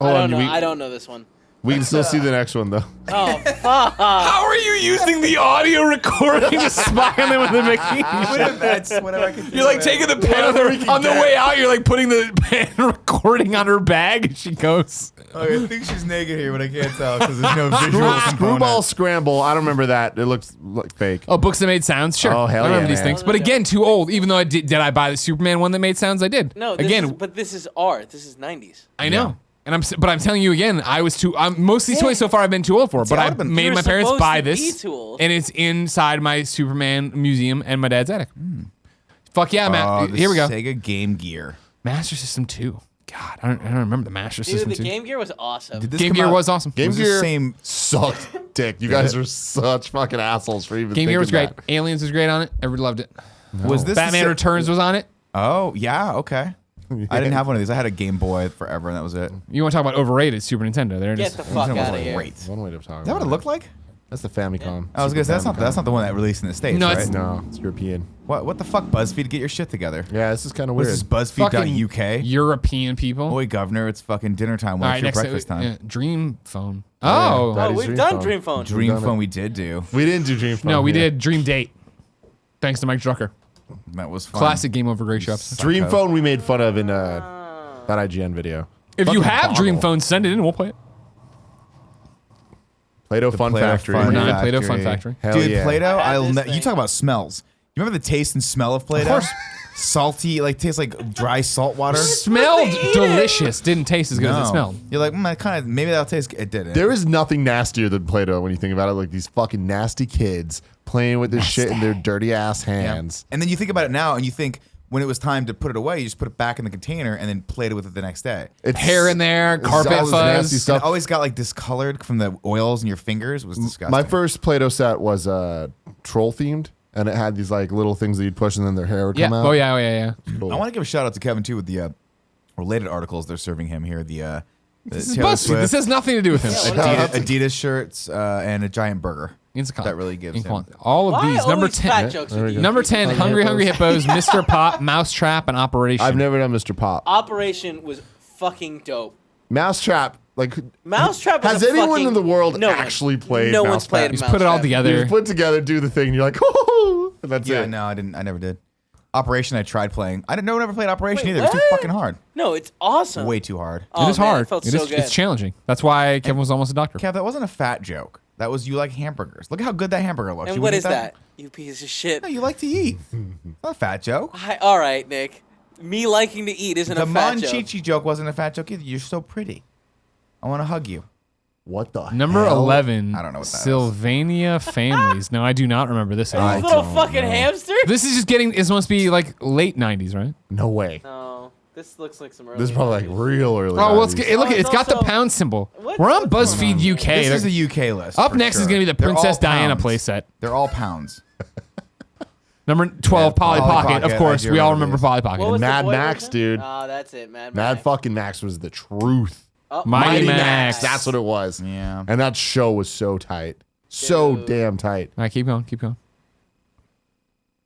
Hold on. I don't know this one. We can still see the next one though. Oh fuck! How are you using the audio recording to spy on them with the bikini? That's whatever I could do. You're like taking the pen on the way out. You're like putting the pen recording on her bag. And she goes. Okay, I think she's naked here, but I can't tell because there's no visual Screwball component. Scramble. I don't remember that. It looks like fake. Oh, books that made sounds. Sure. Oh, hell I remember yeah, these man. things. But again, too old. Even though I did I buy the Superman one that made sounds? I did. No, this again, is, but this is art. This is 90s. I know. And I'm telling you again, I was too. Most of these toys so far I've been too old for, but I I would've been- made You're my parents supposed buy to be this, too old. and it's inside my Superman museum and my dad's attic. Fuck yeah, Oh, man! the Here we go. Sega Game Gear. Master System 2. God, I don't remember the Master Dude, System the 2. Game Gear was awesome. Did this Game come Gear out- was awesome. Game Was this Gear same- sucked dick. You guys are such fucking assholes for even Game Gear was great. thinking Aliens was great on it. Everybody loved it. Was this the Batman sa- Returns was on it. Oh yeah, okay. I didn't have one of these. I had a Game Boy forever, and that was it. You want to talk about overrated Super Nintendo? There it Get is. the fuck That out was of here. great. that. One way to talk. Is that what it looked like? That's the Famicom. I was gonna say Super that's not the one that released in the States, No, right? it's- No, it's European. What the fuck, BuzzFeed? Get your shit together. Yeah, this is kind of What's weird. this Fucking BuzzFeed.uk? European people. Boy, governor, it's fucking dinner time. All What's right, your next breakfast time? Dream Phone. yeah, Oh, that Oh, is we've Dream done Phone. Dream Phone. Dream done phone it. we did do. We didn't do Dream Phone. no, we here. did Dream Date. Thanks to Mike Drucker. That was fun. Classic GameOverGreggy shops. Dream Fucko. Phone we made fun of in that IGN video. If you Fucking have Dream boggle. Phone, send it in. We'll play it. Play-Doh Fun Play-Doh Factory. Fun Number 9, Factory. Play-Doh Fun Factory. Hell Dude, yeah. Play-Doh, I had this you thing. talk about smells. You remember the taste and smell of Play-Doh? Of course. Salty, like tastes like dry salt water. Smelled delicious. Didn't taste as good as it smelled. You're like, I kind of maybe that'll taste. It didn't. There is nothing nastier than Play-Doh when you think about it. Like these fucking nasty kids playing with this shit in their dirty ass Yeah. hands. And then you think about it now, and you think when it was time to put it away, you just put it back in the container and then played it with it the next day. It's Hair in there, it's carpet all this nasty fuzz. And it stuff. always got like discolored from the oils in your fingers. It was disgusting. My first Play-Doh set was troll themed, and it had these like little things that you'd push, and then their hair would Yeah. come out. Oh yeah. Oh yeah. Yeah. Cool. I want to give a shout out to Kevin too with the related articles they're serving him here. The This is Taylor BuzzFeed. This Swift, has nothing to do with him. Adidas shirts and a giant burger. Instacon. That really gives him. All of Why these. Number always fat 10. jokes with you? Number 10, Hungry Hungry Hippos, Mr. Pop, Mousetrap, and Operation. I've never done Mr. Pop. Operation was fucking dope. Mousetrap, like Mousetrap was has a anyone fucking- in the world no one. actually played No Mousetrap? one's played Just put it all Mousetrap. You together. just put together, do the thing, and you're like, oh, and that's Yeah, it. no, I didn't. I never did. Operation, I tried playing. I didn't know. Never played Operation Wait, either. It was too what? fucking hard. No, it's awesome. Way too hard. Oh, It is man, hard. It felt It so is, good. it's challenging. That's why Kevin was almost a doctor. Kev, that wasn't a fat joke. That was you like hamburgers. Look how good that hamburger looks. And You what would is eat that? You piece of shit. No, you like to eat. Not a fat joke. All right, Nick. Me liking to eat isn't The a fat joke. Monchichi joke wasn't a fat joke either. You're so pretty. I want to hug you. What the Number hell? 11, I don't know what that is. Sylvania Families. No, I do not remember this at all. This little fucking hamster? This is just getting, this must be like late 90s, right? No way. No, this looks like some early. This is probably like 90s. real early. Oh, well, it's, 90s. look, Oh, it's it's got the also- pound symbol. What's- We're on what's BuzzFeed going on? UK. This is They're- a UK list. Up for next is sure. going to be the They're all Princess Diana pounds. playset. They're all pounds. Number 12, Polly Polly Pocket. Of Pocket, course, I do we all remember remember these. Polly What Pocket. was the Mad boy Max, version? dude. Oh, that's it, Mad Mad Max. fucking Max was the truth. Oh, Mighty Max. That's what it was. Yeah. And that show was so tight. So Dude. damn tight. All right, keep going, keep going.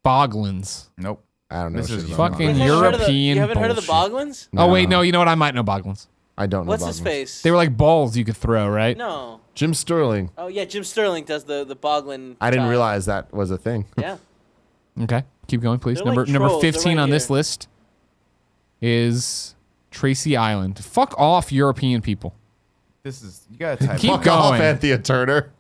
Boglins. Nope. I don't know. This shit is about fucking that. You haven't heard of the- European You haven't heard of the bullshit. Boglins? Oh, wait, no, you know what? I might know Boglins. I don't know. What's his Boglins. face? They were like balls you could throw, right? No. Jim Sterling. Oh yeah, Jim Sterling does the Boglin. I didn't guy. realize that was a thing. Yeah. Okay, keep going, please. They're Number like number trolls. They're 15 right on this here. list is Tracy Island. Fuck off, European people. This is you gotta type Keep Fuck going. off, Anthea Turner.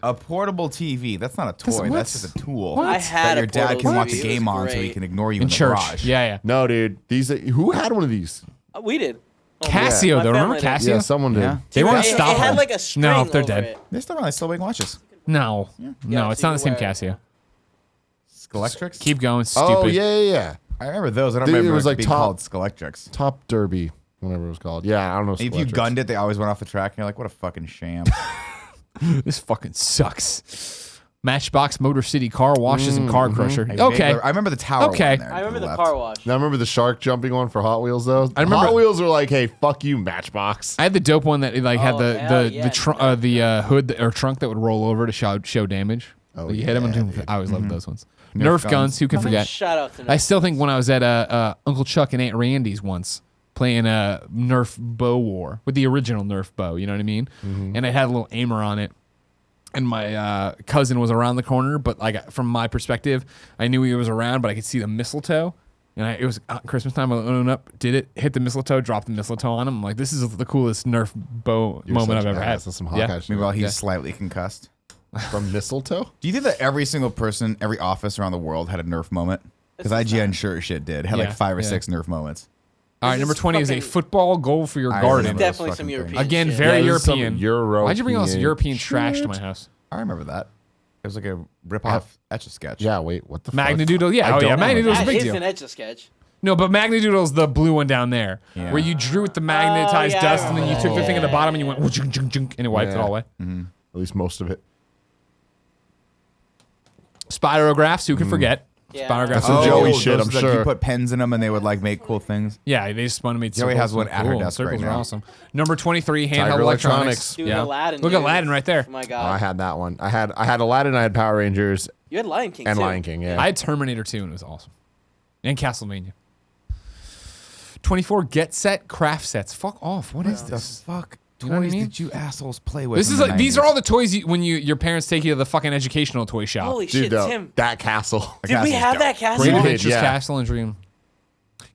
a portable TV. That's not a toy. What? That's just a tool. What? I had that your a dad portable can watch TV. a It game was on, so he great. can ignore you in, In the church. garage. Yeah, yeah. No, dude. These who had one of these? We did. Oh, Casio, my though. Remember family did. Casio? Yeah, someone did. Yeah. They were It unstoppable. had like a string No, they're over dead. it. They're still around. They still make watches. No, no, Yeah, it's so not you the same wear it. Casio. Skelectrics? Keep going, stupid. Oh yeah. I remember those. I don't Dude, it remember was it like being top- called Skelectrics. Top Derby, whatever it was called. Yeah, I don't know. If you Skelectrics. gunned it, they always went off the track, and you're like, what a fucking sham. This fucking sucks. Matchbox Motor City Car Washes and Car Crusher. I Okay. vaguely- I remember the tower Okay. one there. I remember to the left. car wash. Now remember the shark jumping one for Hot Wheels though. I remember- Hot Wheels were like, "Hey, fuck you, Matchbox." I had the dope one that like had Oh, the hell the yeah, the hood or trunk that would roll over to show damage. Oh, Like, you hit them yeah, and dude. I always loved those ones. Nerf Nerf guns. guns. Who can forget? Shout out to I Nick. still think when I was at Uncle Chuck and Aunt Randy's once playing a Nerf bow war with the original Nerf bow. You know what I mean? And it had a little aimer on it. And my cousin was around the corner, but like from my perspective, I knew he was around, but I could see the mistletoe. And it was Christmas time. I went up, did it, hit the mistletoe, dropped the mistletoe on him. I'm like, this is the coolest Nerf bow You're moment such I've an ever had. ass. That's some Yeah. Hawkeye shit. Meanwhile, he's Yeah. slightly concussed. From mistletoe. Do you think that every single person, every office around the world had a Nerf moment? Because IGN sure as shit did. Had Yeah, like 5 or yeah. 6 Nerf moments. All right, This number is 20 is a fucking- football goal for your I garden. remember those Definitely some fucking European things. Again, shit. very Yeah, there's some European. European Why'd you bring all this European shit. trash to my house? I remember that. It was like a rip-off Etch-a-Sketch. Yeah, wait, what the fuck? Magnadoodle, yeah, I oh yeah, don't remember. Magnadoodle's a That big is deal. an Etch-a-Sketch. No, but Magnadoodle's the blue one down there, Yeah. where you drew with the magnetized yeah, I dust, and then you took the thing at the yeah, bottom and you went "Wujunk, junk, junk," and it wiped it Yeah. all away. At least most of it. Spirographs, who can forget? Yeah. Spirographs. That's some are Joey cool. shit, those I'm that sure. You put pens in them and they would like make cool things. Yeah, they just spun and made Joey circles. has one at her Cool. desk right Circles are now. awesome. Number 23, handheld Tiger electronics. Electronics. Dude, Yeah. Aladdin. Look at dude. Aladdin right there. Oh my Oh, god. I had that one. I had Aladdin. I had Power Rangers You had Lion King and too. Lion King. Yeah. I had Terminator 2 and it was awesome. And Castlevania. 24, Get Set Craft Sets. Fuck off. What is The this? fuck You know what I toys mean? did you assholes play with? This in is the like these 90s? are all the toys when your parents take you to the fucking educational toy shop. Holy Dude, shit, though, Tim. that castle. Did we castle's have dope. that castle? Great did, Adventures yeah. Castle and Dream.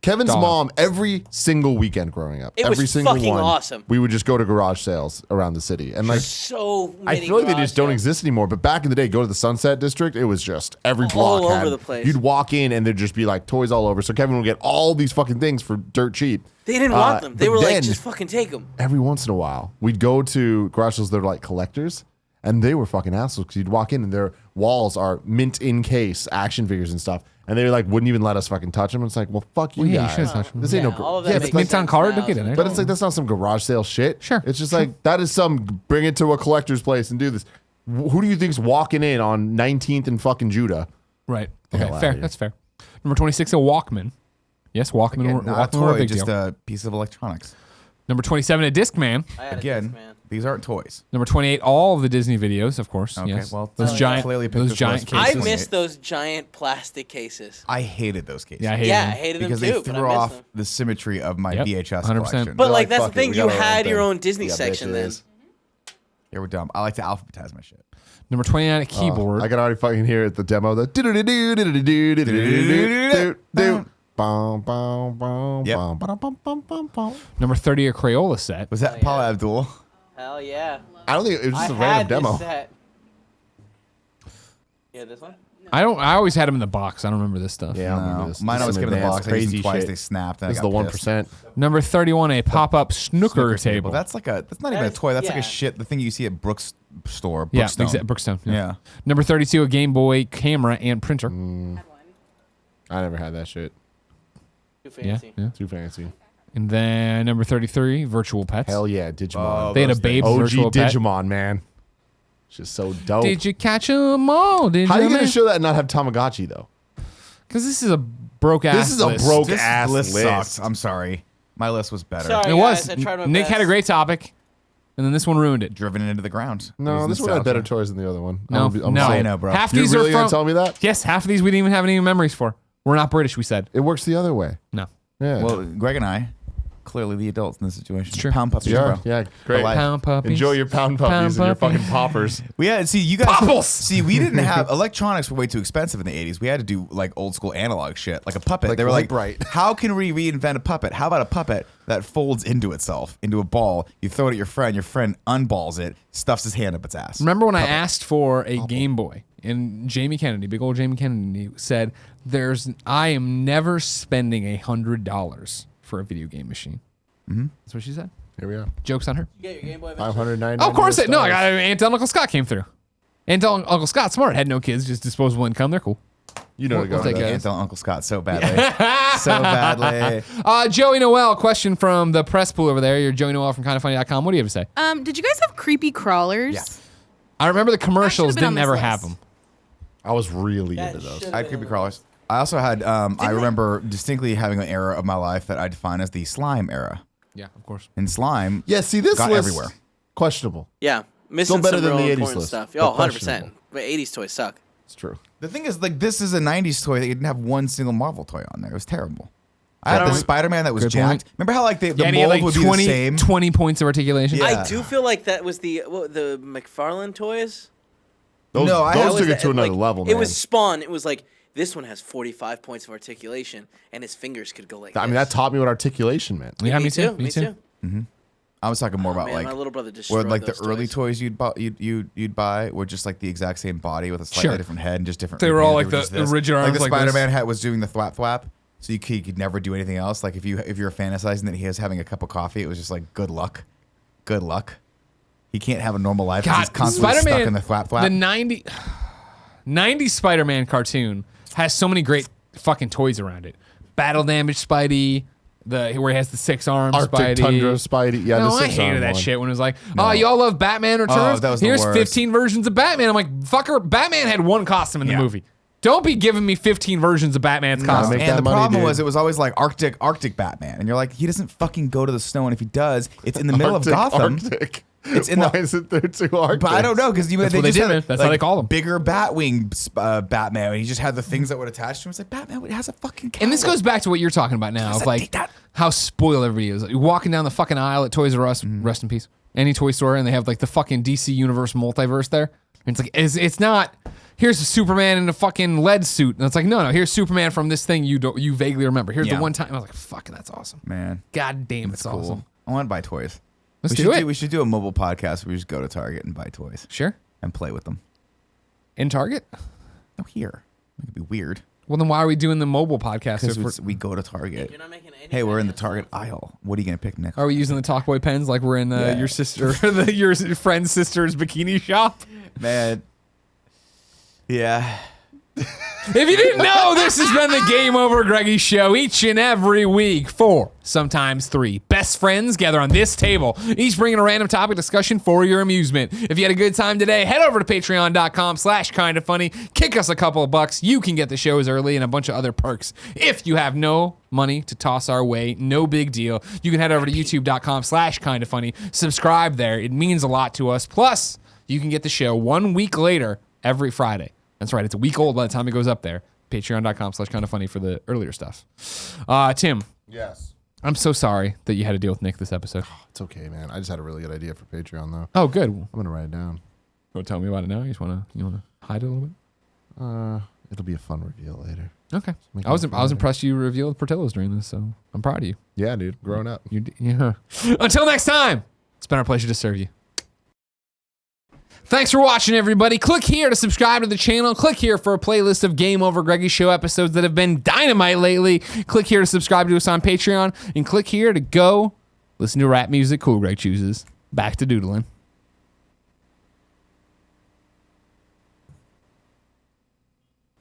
Kevin's Dog. mom, every single weekend growing up, It was every single fucking one, awesome. we would just go to garage sales around the city, and like So I many feel like they garage just don't sales. exist anymore. But back in the day, go to the Sunset District, it was just every All block over had. the place. You'd walk in and there'd just be like toys all over. So Kevin would get all these fucking things for dirt cheap. They didn't want them. They but were like, then- just fucking take them. Every once in a while, we'd go to garage sales that were like collectors, and they were fucking assholes because you'd walk in and their walls are mint in case action figures and stuff, and they like wouldn't even let us fucking touch them. It's like, well, fuck you Well, yeah, you guys. shouldn't touch 'em. This ain't Yeah, no. all of Yeah, that but makes like, Mint on sense card, now, look at so it. but it's like that's not some garage sale shit. Sure, It's just like that is some bring it to a collector's place and do this. Who do you think's walking in on 19th and fucking Judah? Right. hell Okay, outta fair. here. Number 26, a Walkman. Yes, Walkman. Again, were, not Walkman a were a toy, big just deal. a piece of electronics. Number 27, a Discman. I had a Again, Discman. these aren't toys. Number 28, all of the Disney videos, of course. Okay, yes. well, those I giant, clearly picked those this giant list for I cases. miss those giant plastic cases. I hated those cases. Yeah, I hate Yeah, I them. hated because them they too. But threw I miss off them. the symmetry of my Yep, VHS 100%. collection. But They're like that's the fuck it, thing, we you got our own had your thing. own Disney Yeah, section then. bitches. Yeah, we're dumb. I like to alphabetize my shit. Number 29, a keyboard. I can already fucking hear it. The demo. The Number 30, a Crayola set. Was that Paula Abdul? Hell yeah. I don't think it was just I a random had demo. this set. Yeah, this one. I always had them in the box. I don't remember this stuff. Yeah, I remember No, this. mine This always is came in the advanced, box. I used them crazy twice. shit. They snapped. And This is I the got 1%. Number 31, a pop-up snooker table. That's like a. That's not even a toy. That's like yeah. a shit. The thing you see at Brooks store. Yeah, Brookstone. exactly. Brookstone. Yeah. Number 32, a Game Boy camera and printer. I never had that shit. Too Yeah, fancy. yeah. Too fancy. And then number 33, virtual pets. Hell yeah, Digimon. They had a those Babe OG virtual pet. Digimon, man. It's just so dope. Did you catch them all? Did How are you you? gonna show that and not have Tamagotchi though? Because this is a broke ass. This is a list. broke This ass list list. sucks. I'm sorry. My list was better. Sorry. It guys, was. I tried my Nick had a best. great topic, and then this one ruined it. Driven it into the ground. It No, was this one had nostalgia. better toys than the other one. No, I'm no, I know, bro. Half You're these really are gonna from. tell me that? Yes, half of these we didn't even have any memories for. We're not British. We said It works the other way. no. Yeah. Well, Greg and I, clearly the adults in this situation. true. Pound puppies, yeah, bro. yeah, great. life. Pound puppies. Enjoy your pound puppies and your puppies. fucking poppers. We had see you guys. Popples! See, we didn't have electronics were way too expensive in the 80s. We had to do like old school analog shit, like a puppet. Like they were like, Light-Bright. how can we reinvent a puppet? How about a puppet that folds into itself, into a ball? You throw it at your friend unballs it, stuffs his hand up its ass. Remember when I asked for a Game Boy, and Jamie Kennedy, big old Jamie Kennedy, said, I am never spending $100 for a video game machine. Mm-hmm. That's what she said. Here we are. Joke's on her. You get your Game Boy eventually? 599. Oh, of course, no. I $. got Aunt and Uncle Scott came through. Aunt and Uncle Scott, smart, had no kids, just disposable income. They're cool. You know We'll to take go. it. Can't tell Uncle Scott so badly, so badly. Joey Noel, question from the press pool over there. You're Joey Noel from kindoffunny.com. What do you have to say? Did you guys have creepy crawlers? Yes. I remember the commercials been on didn't this ever list. have them. I was really That into those. should've I had been creepy on crawlers. I also had. I remember distinctly having an era of my life that I define as the slime era. Yeah, of course. And slime. Yeah, see this got list everywhere. questionable. Yeah, missing Still better some than real the 80s important list, stuff. but Oh, 100%. questionable. But 80s toys suck. It's true. The thing is, like, this is a '90s toy that didn't have one single Marvel toy on there. It was terrible. I had the Spider-Man that was Good jacked. point. Remember how like the Yeah, and he had mold like would 20, be the same? 20 points of articulation. Yeah. I do feel like that was the McFarlane toys. Those, No, I- that those was took it to another like, level, man. It was Spawn. It was like, this one has 45 points of articulation, and his fingers could go like I mean, this. that taught me what articulation meant. Yeah, me too. Me too. I was talking more Oh, about man, like my little brother where destroyed like the those early toys. toys you'd buy were just like the exact same body with a slightly Sure. different head and just different. They were all they like the just this. rigid Like arms the like this. Spider-Man hat was doing the thwap thwap, so you could never do anything else. Like if you're fantasizing that he was having a cup of coffee, it was just like good luck. He can't have a normal life. 'Cause God, he's constantly Spider-Man, stuck in the thwap thwap. the 90s Spider-Man cartoon has so many great fucking toys around it. Battle Damage Spidey, where he has the 6 arms Arctic Spidey. Tundra Spidey. Yeah, No, the I 6 hated arm that one. shit when it was like, oh, y'all love Batman Returns? that was the Here's worst. 15 versions of Batman. I'm like, fucker, Batman had one costume in the Yeah. movie. Don't be giving me 15 versions of Batman's costume. make and that the money, problem dude. was it was always like Arctic Batman, and you're like, he doesn't fucking go to the snow, and if he does, it's in the middle of Gotham. Arctic. It's in Why the- is it there too Arctic? But I don't know because they what they just did, had man. That's how they call 'em. bigger Batwing Batman. And he just had the things that would attach to him. It's like Batman has a fucking cowl. And this goes back to what you're talking about now, of like how spoiled everybody is. Like, you're walking down the fucking aisle at Toys R Us, rest in peace, any toy store, and they have like the fucking DC Universe multiverse there. And it's like, it's not, here's a Superman in a fucking lead suit. And it's like, no, here's Superman from this thing you vaguely remember. Here's Yeah. the one time. I was like, fucking, that's awesome. man. God damn, it's Cool. awesome. I want to buy toys. Let's we do should it. We should do a mobile podcast where we just go to Target and buy toys Sure. and play with them. In Target? No, here. It could be weird Well, then why are we doing the mobile podcast? If we're- because we go to Target. You're not making any Hey, we're in the Batman Target aisle. What are you gonna pick next? Are we using the Talkboy pens like we're in Yeah. your sister, your friend's sister's bikini shop? Man. Yeah. If you didn't know, this has been the Game Over Greggy Show each and every week. 4, sometimes 3 best friends gather on this table, each bringing a random topic discussion for your amusement. If you had a good time today, head over to patreon.com/kindafunny. Kick us a couple of bucks. You can get the shows early and a bunch of other perks. If you have no money to toss our way, no big deal. You can head over to youtube.com/kindafunny. Subscribe there. It means a lot to us. Plus, you can get the show 1 week later every Friday. That's right. It's a week old by the time it goes up there. Patreon.com/kindafunny for the earlier stuff. Tim. Yes. I'm so sorry that you had to deal with Nick this episode. It's okay, man. I just had a really good idea for Patreon, though. Oh, good. I'm going to write it down. You want to tell me about it now? You just want to hide it a little bit? It'll be a fun reveal later. Okay. I was impressed you revealed Portillo's during this, so I'm proud of you. Yeah, dude. Growing up. Yeah. Until next time, it's been our pleasure to serve you. Thanks for watching, everybody. Click here to subscribe to the channel. Click here for a playlist of Game Over Greggy Show episodes that have been dynamite lately. Click here to subscribe to us on Patreon. And click here to go listen to rap music Cool Greg chooses. Back to doodling.